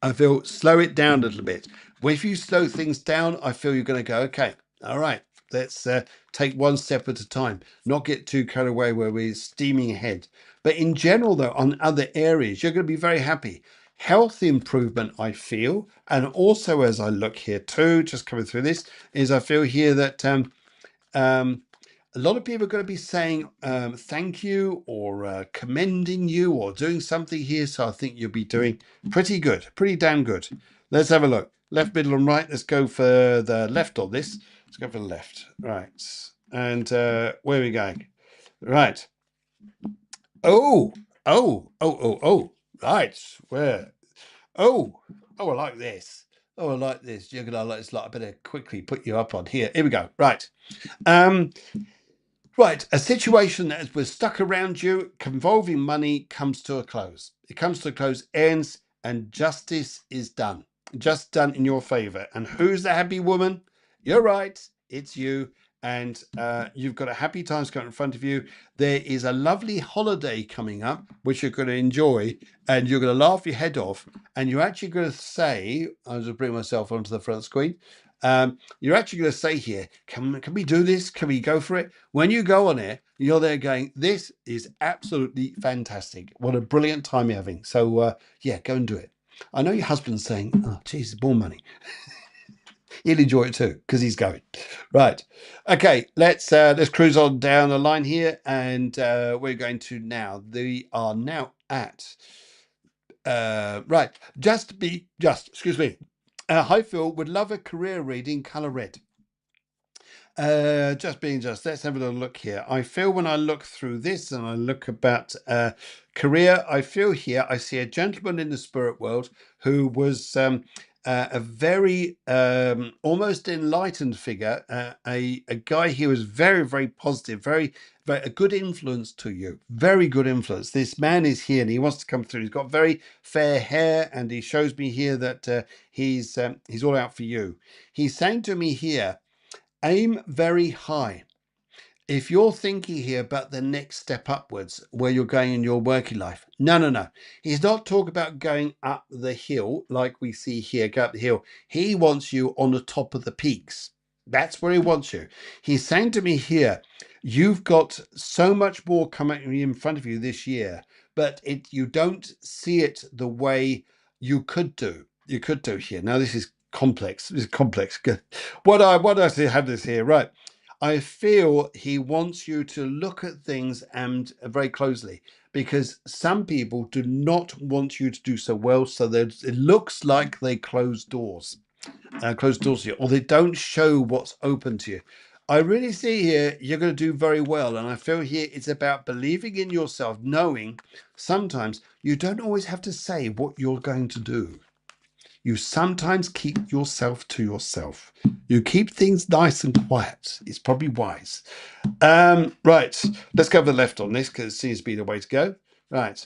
I feel slow it down a little bit. Well, if you slow things down, I feel you're going to go, okay, all right, let's take one step at a time, not get too carried away where we're steaming ahead. But in general, though, on other areas, you're going to be very happy. Health improvement, I feel. And also, as I look here too, just coming through this, is I feel here that a lot of people are going to be saying thank you or commending you or doing something here. So I think you'll be doing pretty good, pretty damn good. Let's have a look. Left, middle, and right. Let's go for the left on this. Let's go for the left. Right. And where are we going? Right. Oh. Right. Where? Oh. Oh, I like this. Oh, I like this. You're gonna like this. Like I better quickly put you up on here. Here we go. Right. Um. Right, a situation that was stuck around you, involving money, comes to a close. It comes to a close, ends, and justice is done. Just done in your favor. And who's the happy woman? You're right, it's you. And you've got a happy times coming in front of you. There is a lovely holiday coming up, which you're going to enjoy, and you're going to laugh your head off. And you're actually going to say, I'll just bring myself onto the front screen. You're actually going to say here, can we do this? Can we go for it? When you go on it, you're there going, this is absolutely fantastic. What a brilliant time you're having. So yeah, go and do it. I know your husband's saying, oh, geez, more money. He'll enjoy it too because he's going. Right. Okay, let's cruise on down the line here, and we're going to now. They are now at right. Excuse me. Hi Phil, would love a career reading color red. Let's have a little look here. I feel when I look through this and I look about career, I feel here I see a gentleman in the spirit world who was a very almost enlightened figure, a guy who was very, very positive, very a good influence to you, very good influence. This man is here and he wants to come through. He's got very fair hair and he shows me here that he's all out for you. He's saying to me here, aim very high. If you're thinking here about the next step upwards, where you're going in your working life, no. He's not talking about going up the hill like we see here, go up the hill. He wants you on the top of the peaks. That's where he wants you. He's saying to me here, you've got so much more coming in front of you this year, but you don't see it the way you could do. You could do here. Now this is complex. This is complex. What I have this here, right? I feel he wants you to look at things and very closely, because some people do not want you to do so well. So that it looks like they close doors to you, or they don't show what's open to you. I really see here you're going to do very well. And I feel here it's about believing in yourself, knowing sometimes you don't always have to say what you're going to do. You sometimes keep yourself to yourself. You keep things nice and quiet. It's probably wise. Right. Let's go to the left on this because it seems to be the way to go. Right.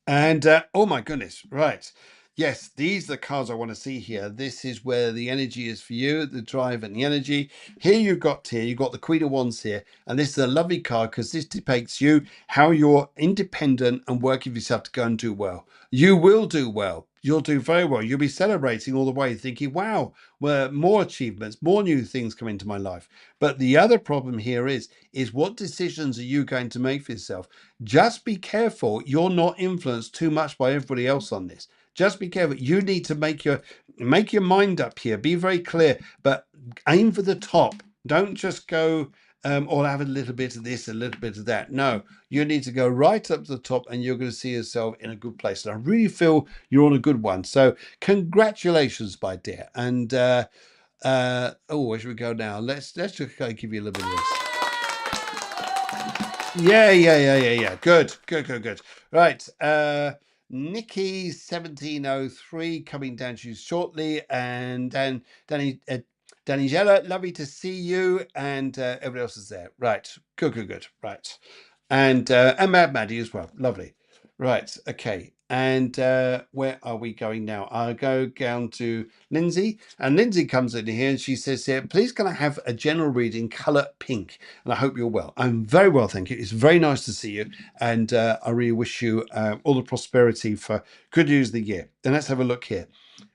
And oh my goodness. Right. Yes, these are the cards I want to see here. This is where the energy is for you, the drive and the energy. You've got the Queen of Wands here. And this is a lovely card because this depicts you, how you're independent and working for yourself to go and do well. You will do well. You'll do very well. You'll be celebrating all the way, thinking, wow, well, more achievements, more new things come into my life. But the other problem here is what decisions are you going to make for yourself? Just be careful you're not influenced too much by everybody else on this. Just be careful. You need to make your mind up here. Be very clear, but aim for the top. Don't just go or have a little bit of this, a little bit of that. No, you need to go right up to the top, and you're going to see yourself in a good place. And I really feel you're on a good one. So congratulations, my dear. And where should we go now? Let's just give you a little bit of this. Yeah. Good. Right. Nikki 1703 coming down to you shortly, and then Danigella, lovely to see you, and everybody else is there. Right. Good. Right. And Mad Maddie as well. Lovely. Right. Okay. And where are we going now? I'll go down to Lindsay, and Lindsay comes in here and she says here, please can I have a general reading color pink? And I hope you're well. I'm very well, thank you. It's very nice to see you, and I really wish you all the prosperity for good news of the year. And let's have a look here.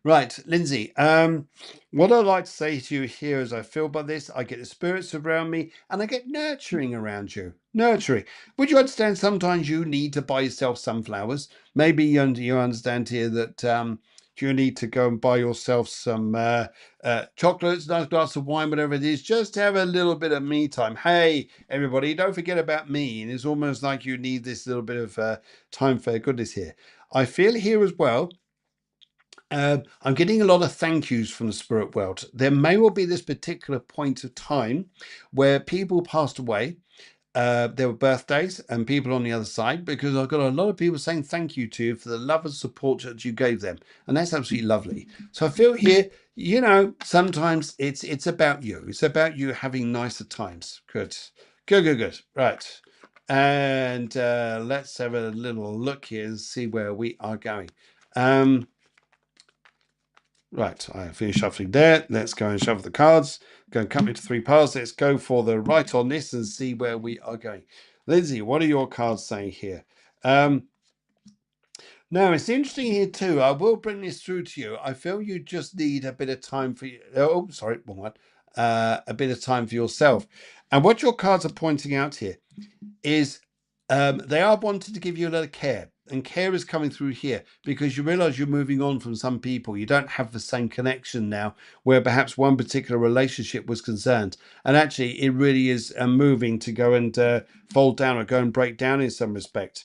Right, Lindsay, what I'd like to say to you here is I feel by this, I get the spirits around me, and I get nurturing around you. Nurturing. Would you understand sometimes you need to buy yourself sunflowers? Maybe you understand here that you need to go and buy yourself some chocolates, nice glass of wine, whatever it is. Just have a little bit of me time. Hey, everybody, don't forget about me. And it's almost like you need this little bit of time for goodness here. I feel here as well. I'm getting a lot of thank yous from the spirit world. There may well be this particular point of time where people passed away. There were birthdays and people on the other side, because I've got a lot of people saying thank you to you for the love and support that you gave them, and that's absolutely lovely. So I feel here, sometimes it's about you. It's about you having nicer times. Good. Right. And let's have a little look here and see where we are going. Right, I finished shuffling there. Let's go and shuffle the cards. Go and cut me to 3 piles. Let's go for the right on this and see where we are going. Lindsay, what are your cards saying here? Now, it's interesting here too. I will bring this through to you. I feel you just need a bit of time for you. Oh, sorry, wrong one. A bit of time for yourself. And what your cards are pointing out here is they are wanting to give you a lot of care, and care is coming through here because you realize you're moving on from some people. You don't have the same connection now where perhaps one particular relationship was concerned, and actually it really is moving to go and fold down or go and break down in some respect.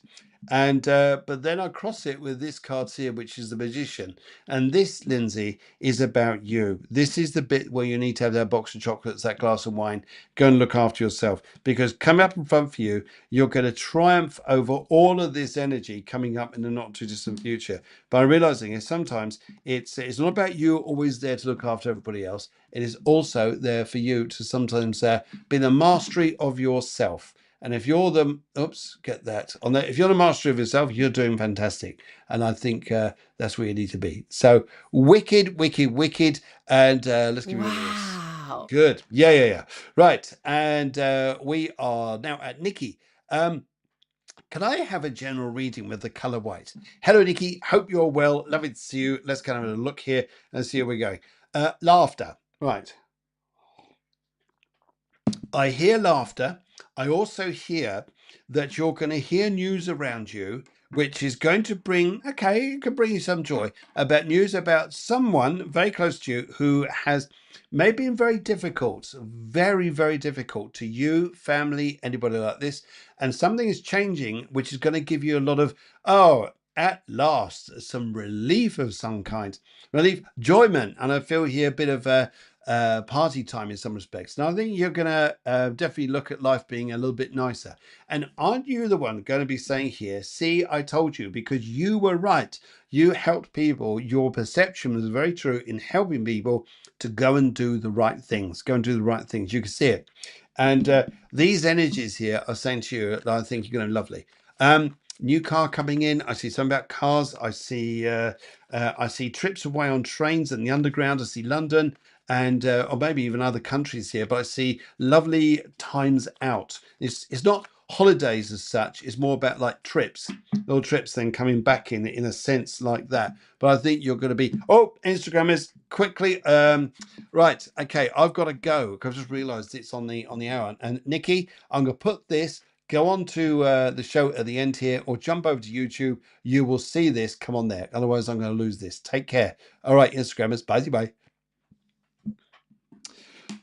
And but then I cross it with this card here, which is the Magician. And this, Lindsay, is about you. This is the bit where you need to have that box of chocolates, that glass of wine. Go and look after yourself, because coming up in front for you, you're going to triumph over all of this energy coming up in the not too distant future. By realizing is sometimes it's not about you always there to look after everybody else. It is also there for you to sometimes be the mastery of yourself. And if you're the if you're the master of yourself, you're doing fantastic. And I think that's where you need to be. So wicked. And let's give you a look at this. Wow. Good. Yeah. Right. And we are now at Nikki. Can I have a general reading with the color white? Hello, Nikki. Hope you're well. Lovely to see you. Let's kind of have a look here and see where we're going. Laughter. Right. I hear laughter. I also hear that you're going to hear news around you, which is going to bring, it could bring you some joy, about news about someone very close to you who has maybe been very difficult, very, very difficult to you, family, anybody like this. And something is changing, which is going to give you a lot of, at last, some relief of some kind. Relief, enjoyment. And I feel here a bit of party time in some respects. Now, I think you're going to definitely look at life being a little bit nicer. And aren't you the one going to be saying here, see, I told you, because you were right. You helped people. Your perception was very true in helping people to go and do the right things. Go and do the right things. You can see it. And these energies here are saying to you that I think you're going to lovely. New car coming in. I see something about cars. I see trips away on trains and the underground. I see London and or maybe even other countries here. But I see lovely times out. It's not holidays as such. It's more about like trips, little trips, then coming back in a sense like that. But I think you're going to be. Oh, Instagram is quickly. Right. Okay. I've got to go because I've just realised it's on the hour. And Nikki, I'm going to put this go on to the show at the end here, or jump over to YouTube. You will see this. Come on there. Otherwise, I'm going to lose this. Take care. All right, Instagrammers. Bye bye.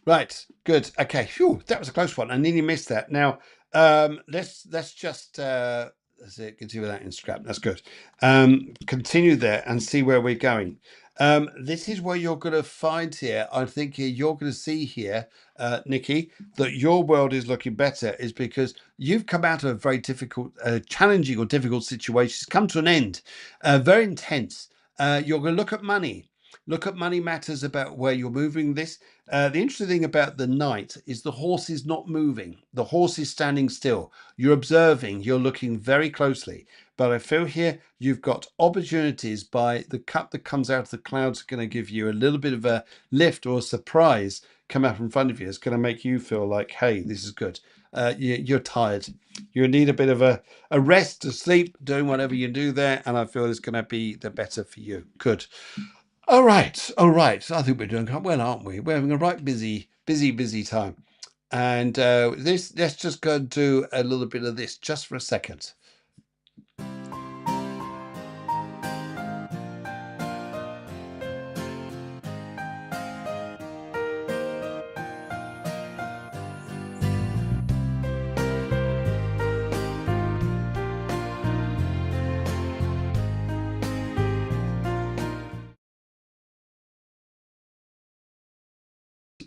Right, good. Okay, phew, that was a close one. I nearly missed that. Now, let's just let's see, continue with that in scrap. That's good. Continue there and see where we're going. This is where you're going to find here. I think here you're going to see here, Nikki, that your world is looking better is because you've come out of a very difficult, challenging or difficult situation. It's come to an end, very intense. You're going to look at money. Look at money matters about where you're moving this. The interesting thing about the knight is the horse is not moving. The horse is standing still. You're observing, you're looking very closely. But I feel here you've got opportunities by the cup that comes out of the clouds going to give you a little bit of a lift or a surprise come out in front of you. It's going to make you feel like, hey, this is good. You're tired. You need a bit of a rest, a sleep, doing whatever you do there. And I feel it's going to be the better for you. Good. All right, all right. I think we're doing quite well, aren't we? We're having a right busy time. And let's just go and do a little bit of this just for a second.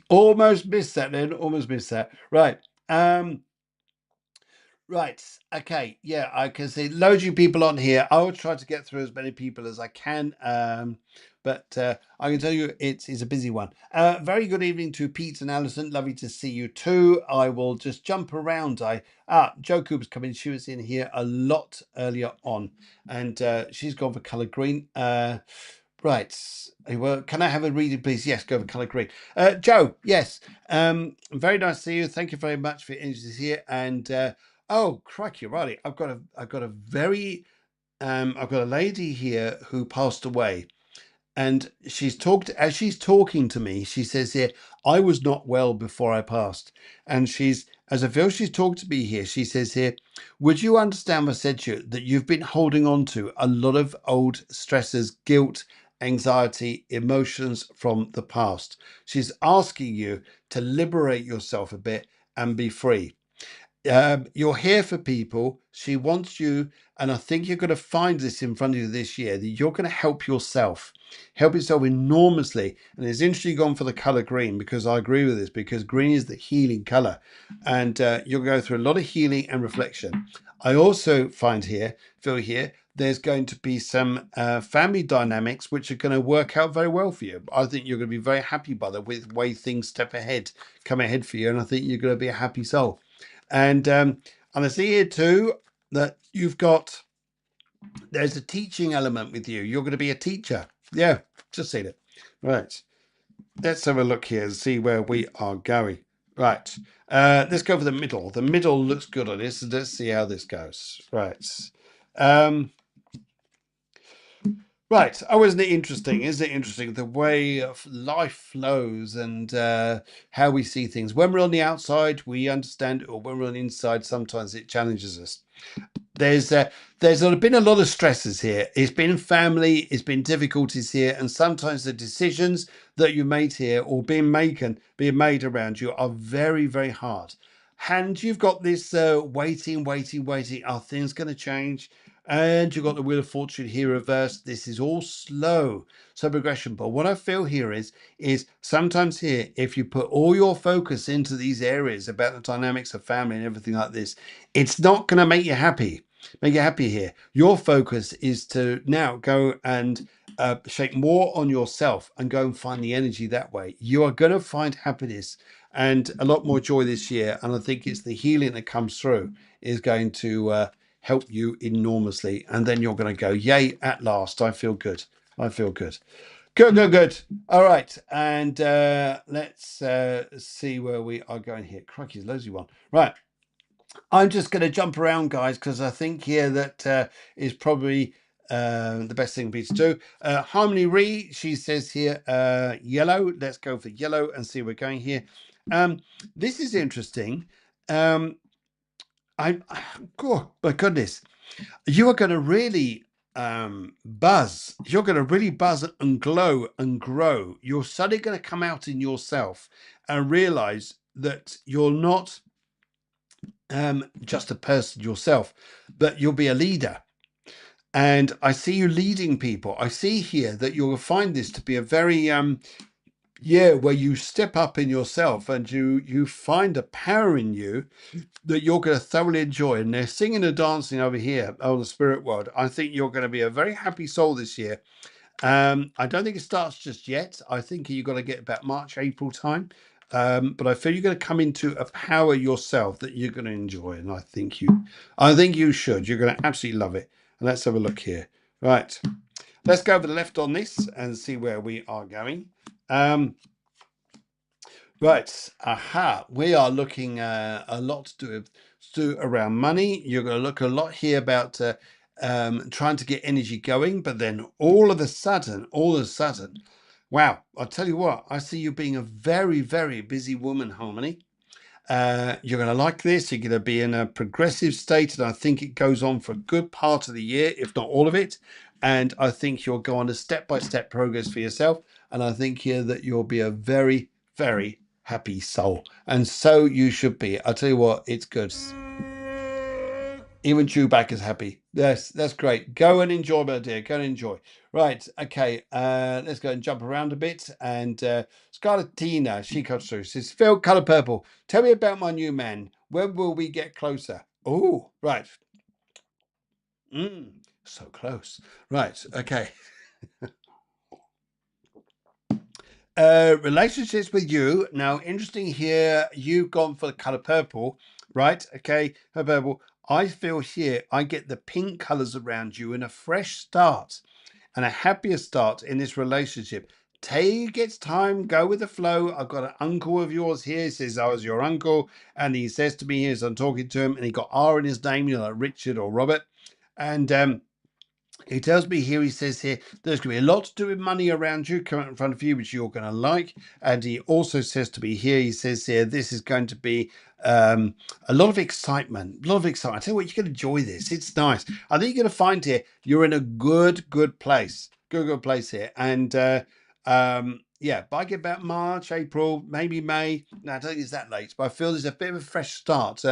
Almost missed that then. Almost missed that. Right. Right. Okay. Yeah, I can see loads of people on here. I will try to get through as many people as I can. But I can tell you it's a busy one. Very good evening to Pete and Alison. Lovely to see you too. I will just jump around. Joe Cooper's coming. She was in here a lot earlier on, and she's gone for colour green. Right. Well, can I have a reading, please? Yes, go for colour green. Joe, yes. Very nice to see you. Thank you very much for your interest here. And oh, crikey, Riley, I've got a lady here who passed away. And as she's talking to me, she says here, I was not well before I passed. And as I feel she's talked to me here, she says here, would you understand what I said to you, that you've been holding on to a lot of old stresses, guilt, anxiety, emotions from the past? She's asking you to liberate yourself a bit and be free. You're here for people. She wants you, and I think you're going to find this in front of you this year, that you're going to help yourself enormously. And it's interesting you've gone for the color green, because I agree with this, because green is the healing color, and you'll go through a lot of healing and reflection. I also feel here, there's going to be some family dynamics which are going to work out very well for you. I think you're going to be very happy by the way things come ahead for you, and I think you're going to be a happy soul. And I see here too that there's a teaching element with you. You're going to be a teacher. Yeah, just seen it. Right. Let's have a look here and see where we are going. Right. Let's go for the middle. The middle looks good on this. Let's see how this goes. Right. Right. Oh, isn't it interesting? Isn't it interesting the way of life flows and how we see things? When we're on the outside, we understand it, or when we're on the inside, sometimes it challenges us. There's been a lot of stresses here. It's been family, it's been difficulties here, and sometimes the decisions that you made here or being made around you are very, very hard. And you've got this waiting. Are things going to change? And you've got the Wheel of Fortune here reversed. This is all slow progression. But what I feel here is sometimes here, if you put all your focus into these areas about the dynamics of family and everything like this, it's not going to make you happy. Here. Your focus is to now go and shake more on yourself and go and find the energy that way. You are going to find happiness and a lot more joy this year. And I think it's the healing that comes through is going to help you enormously. And then you're going to go, yay, at last. I feel good. Good. All right. And let's see where we are going here. Crikey, there's loads of you on. Right. I'm just going to jump around, guys, because I think here that is probably the best thing for me to do. Harmony Ree, she says here, yellow. Let's go for yellow and see where we're going here. This is interesting. I, oh my goodness, you are going to really buzz. You're going to really buzz and glow and grow. You're suddenly going to come out in yourself and realize that you're not just a person yourself, but you'll be a leader. And I see you leading people. I see here that you'll find this to be a very where you step up in yourself and you find a power in you that you're going to thoroughly enjoy. And they're singing and dancing over here on the spirit world. I think you're going to be a very happy soul this year. I don't think it starts just yet. I think you've got to get about March, April time. But I feel you're going to come into a power yourself that you're going to enjoy. And I think you should. You're going to absolutely love it. And let's have a look here. Right. Let's go over the left on this and see where we are going. Right. Aha. We are looking a lot to do around money. You're going to look a lot here about trying to get energy going. But then all of a sudden, wow, I'll tell you what, I see you being a very, very busy woman, Harmony. You're going to like this. You're going to be in a progressive state, and I think it goes on for a good part of the year, if not all of it. And I think you'll go on a step-by-step progress for yourself. And I think here that you'll be a very, very happy soul. And so you should be. I'll tell you what, it's good. Even Chewbacca's happy. Yes, that's great. Go and enjoy, my dear. Go and enjoy. Right. Okay. Let's go and jump around a bit. And Scarlet Tina, she comes through. Says, Phil, Colour Purple, tell me about my new man. When will we get closer? Oh, right. So close. Right. Okay. Relationships with you. Now, interesting here, you've gone for the color purple, right? Okay, color purple. I feel here I get the pink colors around you and a fresh start and a happier start in this relationship. Take its time, go with the flow. I've got an uncle of yours here. He says I was your uncle, and he says to me as I'm talking to him, and he got R in his name, you know, like Richard or Robert. And he tells me here, he says here, there's going to be a lot to do with money around you coming in front of you, which you're going to like. And he also says to me here, he says here, this is going to be a lot of excitement, a lot of excitement. I tell you what, you're going to enjoy this. It's nice. I think you're going to find here, you're in a good place, good place here. And yeah, by get about March, April, maybe May. No, I don't think it's that late, but I feel there's a bit of a fresh start.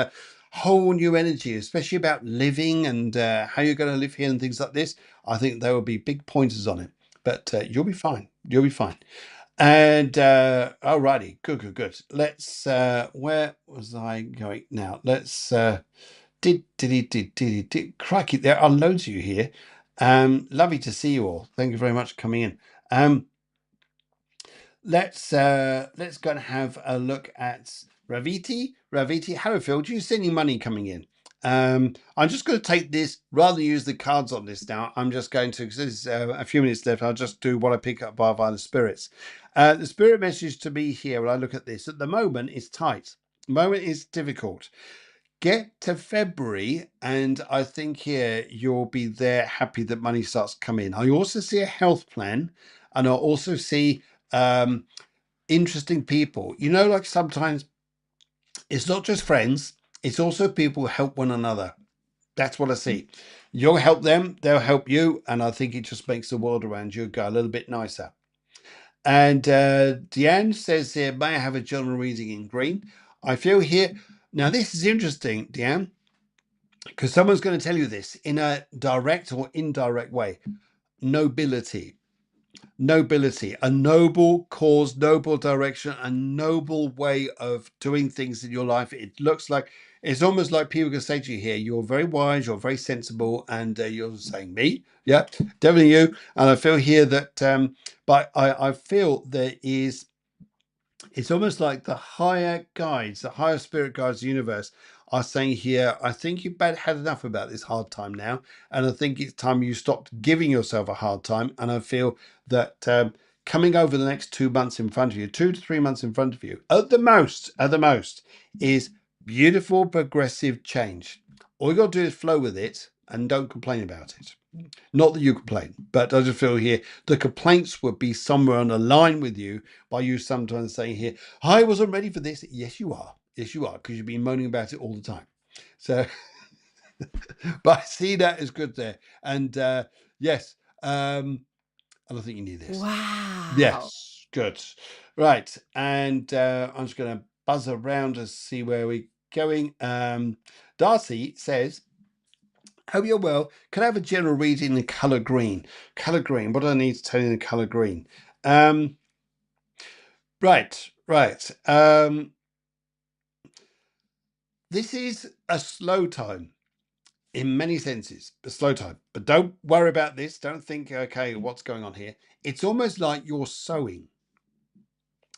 Whole new energy, especially about living and how you're going to live here and things like this. I think there will be big pointers on it, but you'll be fine. You'll be fine. And alrighty, good. Let's. Where was I going now? Let's. Crikey, there are loads of you here. Lovely to see you all. Thank you very much for coming in. Let's go and have a look at Raviti. Raviti, hello Phil. Do you see any money coming in? I'm just going to take this rather than use the cards on this now. I'm just going to, because there's a few minutes left, I'll just do what I pick up via the spirits. The spirit message to me here when I look at this at the moment is tight. The moment is difficult. Get to February, and I think here you'll be there happy that money starts to come in. I also see a health plan, and I also see interesting people. You know, like sometimes it's not just friends, it's also people who help one another. That's what I see. You'll help them, they'll help you, and I think it just makes the world around you go a little bit nicer. And Deanne says here, may I have a general reading in green? I feel here, now this is interesting, Deanne, because someone's going to tell you this in a direct or indirect way. Nobility, a noble cause, noble direction, a noble way of doing things in your life. It looks like it's almost like people can say to you here, you're very wise, you're very sensible, and you're saying me, yeah, definitely you. And I feel here that but I feel there is, it's almost like the higher guides, the higher spirit guides of the universe are saying here, I think you've had enough about this hard time now. And I think it's time you stopped giving yourself a hard time. And I feel that coming over the next 2 months in front of you, 2 to 3 months in front of you, at the most, is beautiful progressive change. All you got to do is flow with it and don't complain about it. Not that you complain, but I just feel here the complaints would be somewhere on a line with you by you sometimes saying here, I wasn't ready for this. Yes, you are. Yes, you are, because you've been moaning about it all the time. So, but I see that as good there. And yes, I don't think you need this. Wow. Yes, good. Right. And I'm just going to buzz around to see where we're going. Darcy says, hope you're well. Can I have a general reading in colour green? Colour green. What do I need to tell you in colour green? Right, right. This is a slow time in many senses, a slow time. But don't worry about this. Don't think, okay, what's going on here? It's almost like you're sowing,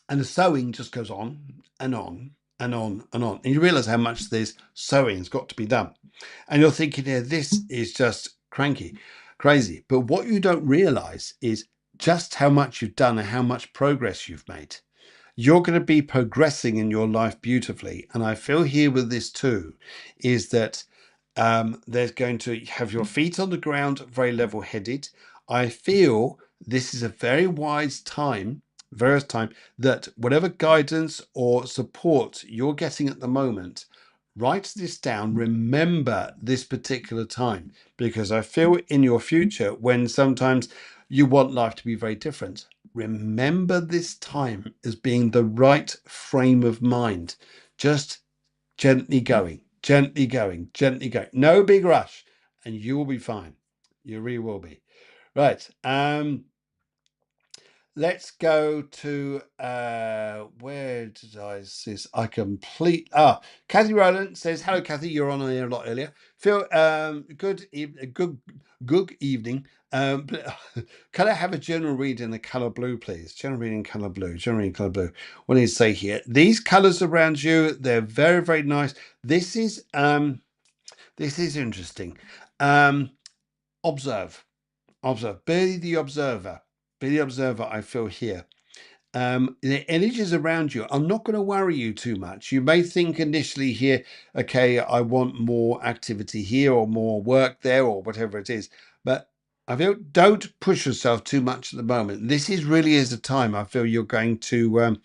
and the sowing just goes on and on and on and on. And you realize how much this sowing has got to be done. And you're thinking, yeah, this is just crazy. But what you don't realize is just how much you've done and how much progress you've made. You're going to be progressing in your life beautifully. And I feel here with this too, is that there's going to have your feet on the ground, very level headed. I feel this is a very wise time, various time, that whatever guidance or support you're getting at the moment, write this down. Remember this particular time, because I feel in your future, when sometimes you want life to be very different, remember this time as being the right frame of mind. Just gently going, gently going, gently going. No big rush, and you will be fine. You really will be. Right. Let's go to where did I see this? Kathy Rowland says, hello Kathy, you're on here a lot earlier. Phil, good evening. Can I have a general read in the color blue, please? General reading color blue, general reading color blue. What do you say here? These colors around you, they're very, very nice. This is interesting. Observe. Be the observer. Be the observer, I feel here. The energies around you are not going to worry you too much. You may think initially here, okay, I want more activity here or more work there or whatever it is. But I feel don't push yourself too much at the moment. This is really is a time I feel you're going to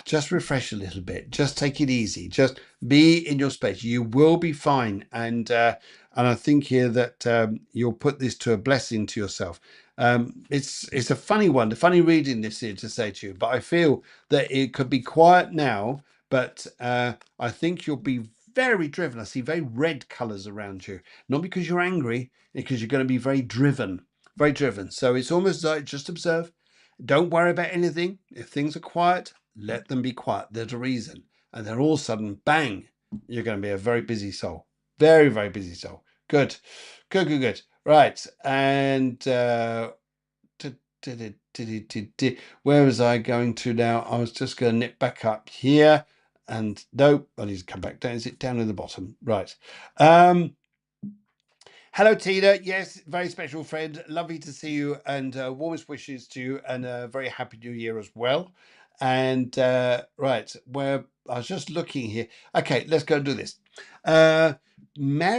just refresh a little bit. Just take it easy. Just be in your space. You will be fine. And I think here that you'll put this to a blessing to yourself. It's a funny one, a funny reading this here to say to you, but I feel that it could be quiet now, but I think you'll be very driven. I see very red colors around you, not because you're angry, because you're going to be very driven, very driven. So it's almost like just observe. Don't worry about anything. If things are quiet, let them be quiet. There's a reason. And then all of a sudden, bang, you're going to be a very busy soul. Very, very busy soul. Good. Good, good, good. Right. And where was I going to now? I was just going to nip back up here. And nope, I need to come back down. Is it down in the bottom? Right. Hello, Tina. Yes, very special friend. Lovely to see you, and warmest wishes to you, and a very happy new year as well. And right, where I was just looking here. Okay, let's go and do this. Maria,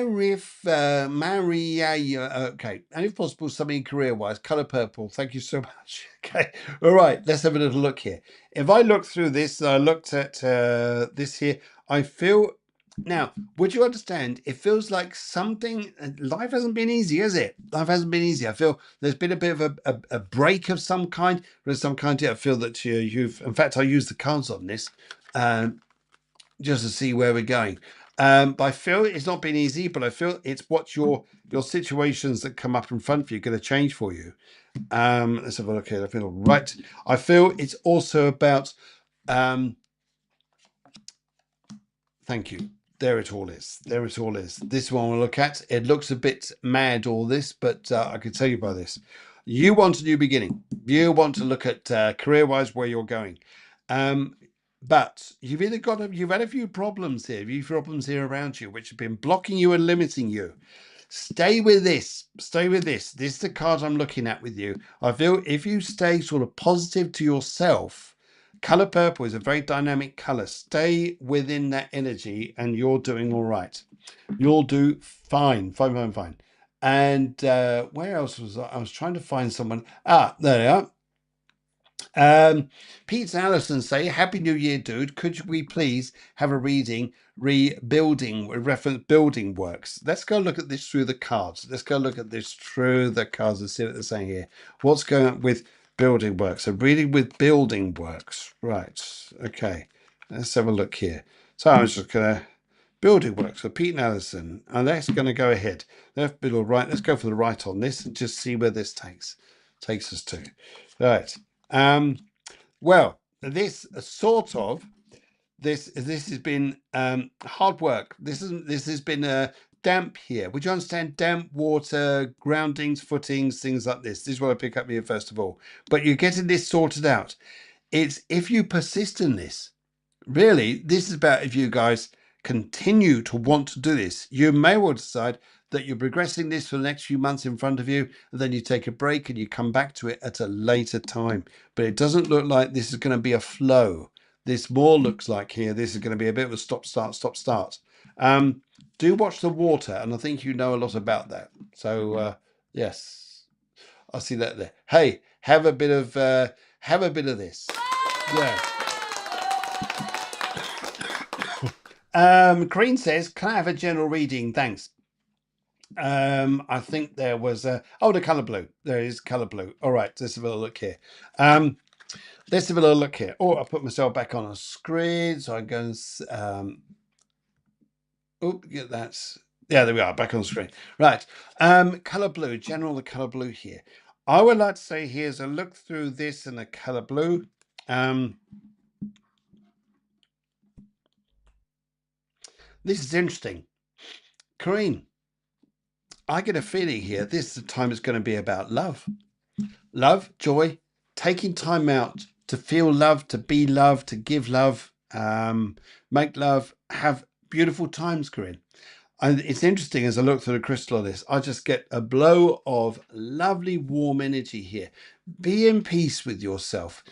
okay, and if possible, something career-wise, color purple. Thank you so much. Okay, all right, let's have a little look here. If I look through this, I looked at this here. I feel now, would you understand? It feels like something. Life hasn't been easy, has it? Life hasn't been easy. I feel there's been a bit of a break of some kind. There's some kind. I feel that you've. In fact, I use the cards on this just to see where we're going. But I feel it's not been easy. But I feel it's what your situations that come up in front of you are going to change for you. Let's have a look here. I feel right. I feel it's also about. Thank you. There it all is. There it all is. This one we'll look at. It looks a bit mad, all this, but I can tell you by this. You want a new beginning. You want to look at career-wise where you're going. But you've either you've had a few problems here, problems here around you, which have been blocking you and limiting you. Stay with this. Stay with this. This is the card I'm looking at with you. I feel if you stay sort of positive to yourself, color purple is a very dynamic color. Stay within that energy and you're doing all right. You'll do fine, fine, fine, fine. And where else was I? I was trying to find someone. There they are. Pete Allison say, Happy New Year, dude. Could we please have a reading rebuilding reference building works? Let's go look at this through the cards. Let's go look at this through the cards and see what they're saying here. What's going on with building works? So reading with building works. Right. Okay. Let's have a look here. So I'm just gonna building works for Pete and Allison. And that's gonna go ahead. Left, middle, right. Let's go for the right on this and just see where this takes us to. Right. Well, this sort of this has been hard work. This has been damp here. Would you understand damp water, groundings, footings, things like this? This is what I pick up here first of all. But you're getting this sorted out. It's if you persist in this. Really, this is about if you guys continue to want to do this. You may well decide that you're progressing this for the next few months in front of you, and then you take a break and you come back to it at a later time. But it doesn't look like this is going to be a flow. This more looks like here, this is going to be a bit of a stop, start, stop, start. Do watch the water, and I think you know a lot about that. So, yes, I see that there. Hey, have a bit of this. Yeah. Green says, can I have a general reading? Thanks. I think there was the color blue. There is color blue. All right, let's have a look here. Let's have a little look here. Oh, I put myself back on a screen, so I go and get that. Yeah, there we are, back on the screen. Right. Color blue, general the color blue here. I would like to say here's a look through this in the color blue. This is interesting. Corinne, I get a feeling here this time is going to be about love. Love, joy, taking time out to feel love, to be loved, to give love, make love, have beautiful times, Corinne. And it's interesting as I look through the crystal of this, I just get a blow of lovely warm energy here. Be in peace with yourself.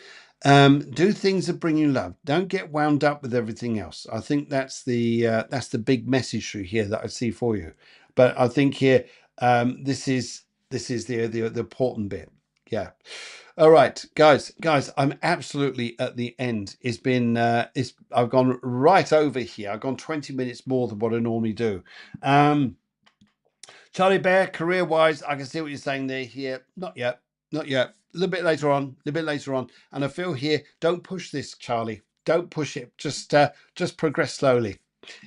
Do things that bring you love. Don't get wound up with everything else. I think that's the big message through here that I see for you. But I think here this is the important bit. Yeah. All right, guys, I'm absolutely at the end. It's been I've gone right over here. I've gone 20 minutes more than what I normally do. Charlie Bear, career wise, I can see what you're saying there here. Not yet. Not yet. A little bit later on. A little bit later on. And I feel here, don't push this, Charlie. Don't push it. Just progress slowly.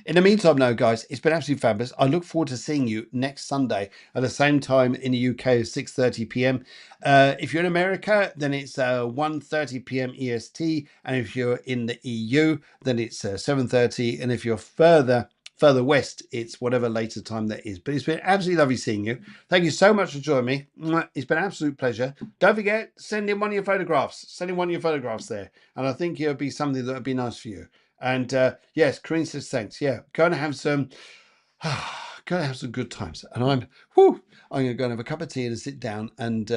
In the meantime, though, guys, it's been absolutely fabulous. I look forward to seeing you next Sunday at the same time in the UK at 6:30 p.m. If you're in America, then it's 1:30 p.m. EST, and if you're in the EU, then it's 7:30. And if you're further west, it's whatever later time that is. But it's been absolutely lovely seeing you. Thank you so much for joining me. It's been an absolute pleasure. Don't forget, send in one of your photographs. Send in one of your photographs there, and I think it'll be something that would be nice for you. And yes, Corinne says thanks. Yeah, go and have some good times. And I'm gonna go and have a cup of tea and sit down. And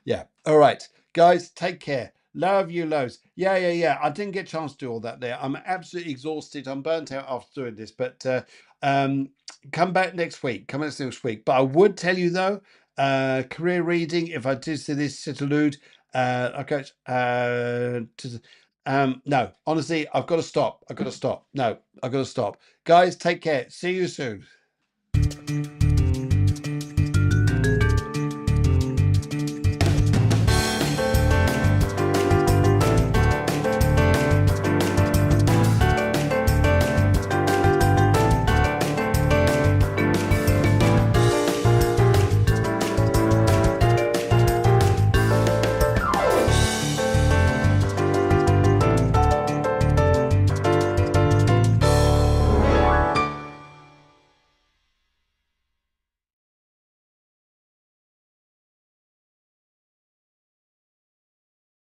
yeah, all right, guys, take care. Love you loads. Yeah. I didn't get a chance to do all that there. I'm absolutely exhausted. I'm burnt out after doing this. But come back next week. Come back next week. But I would tell you though, career reading. If I did see this interlude, okay. No, honestly, I've got to stop. No, I've got to stop. Guys, take care. See you soon.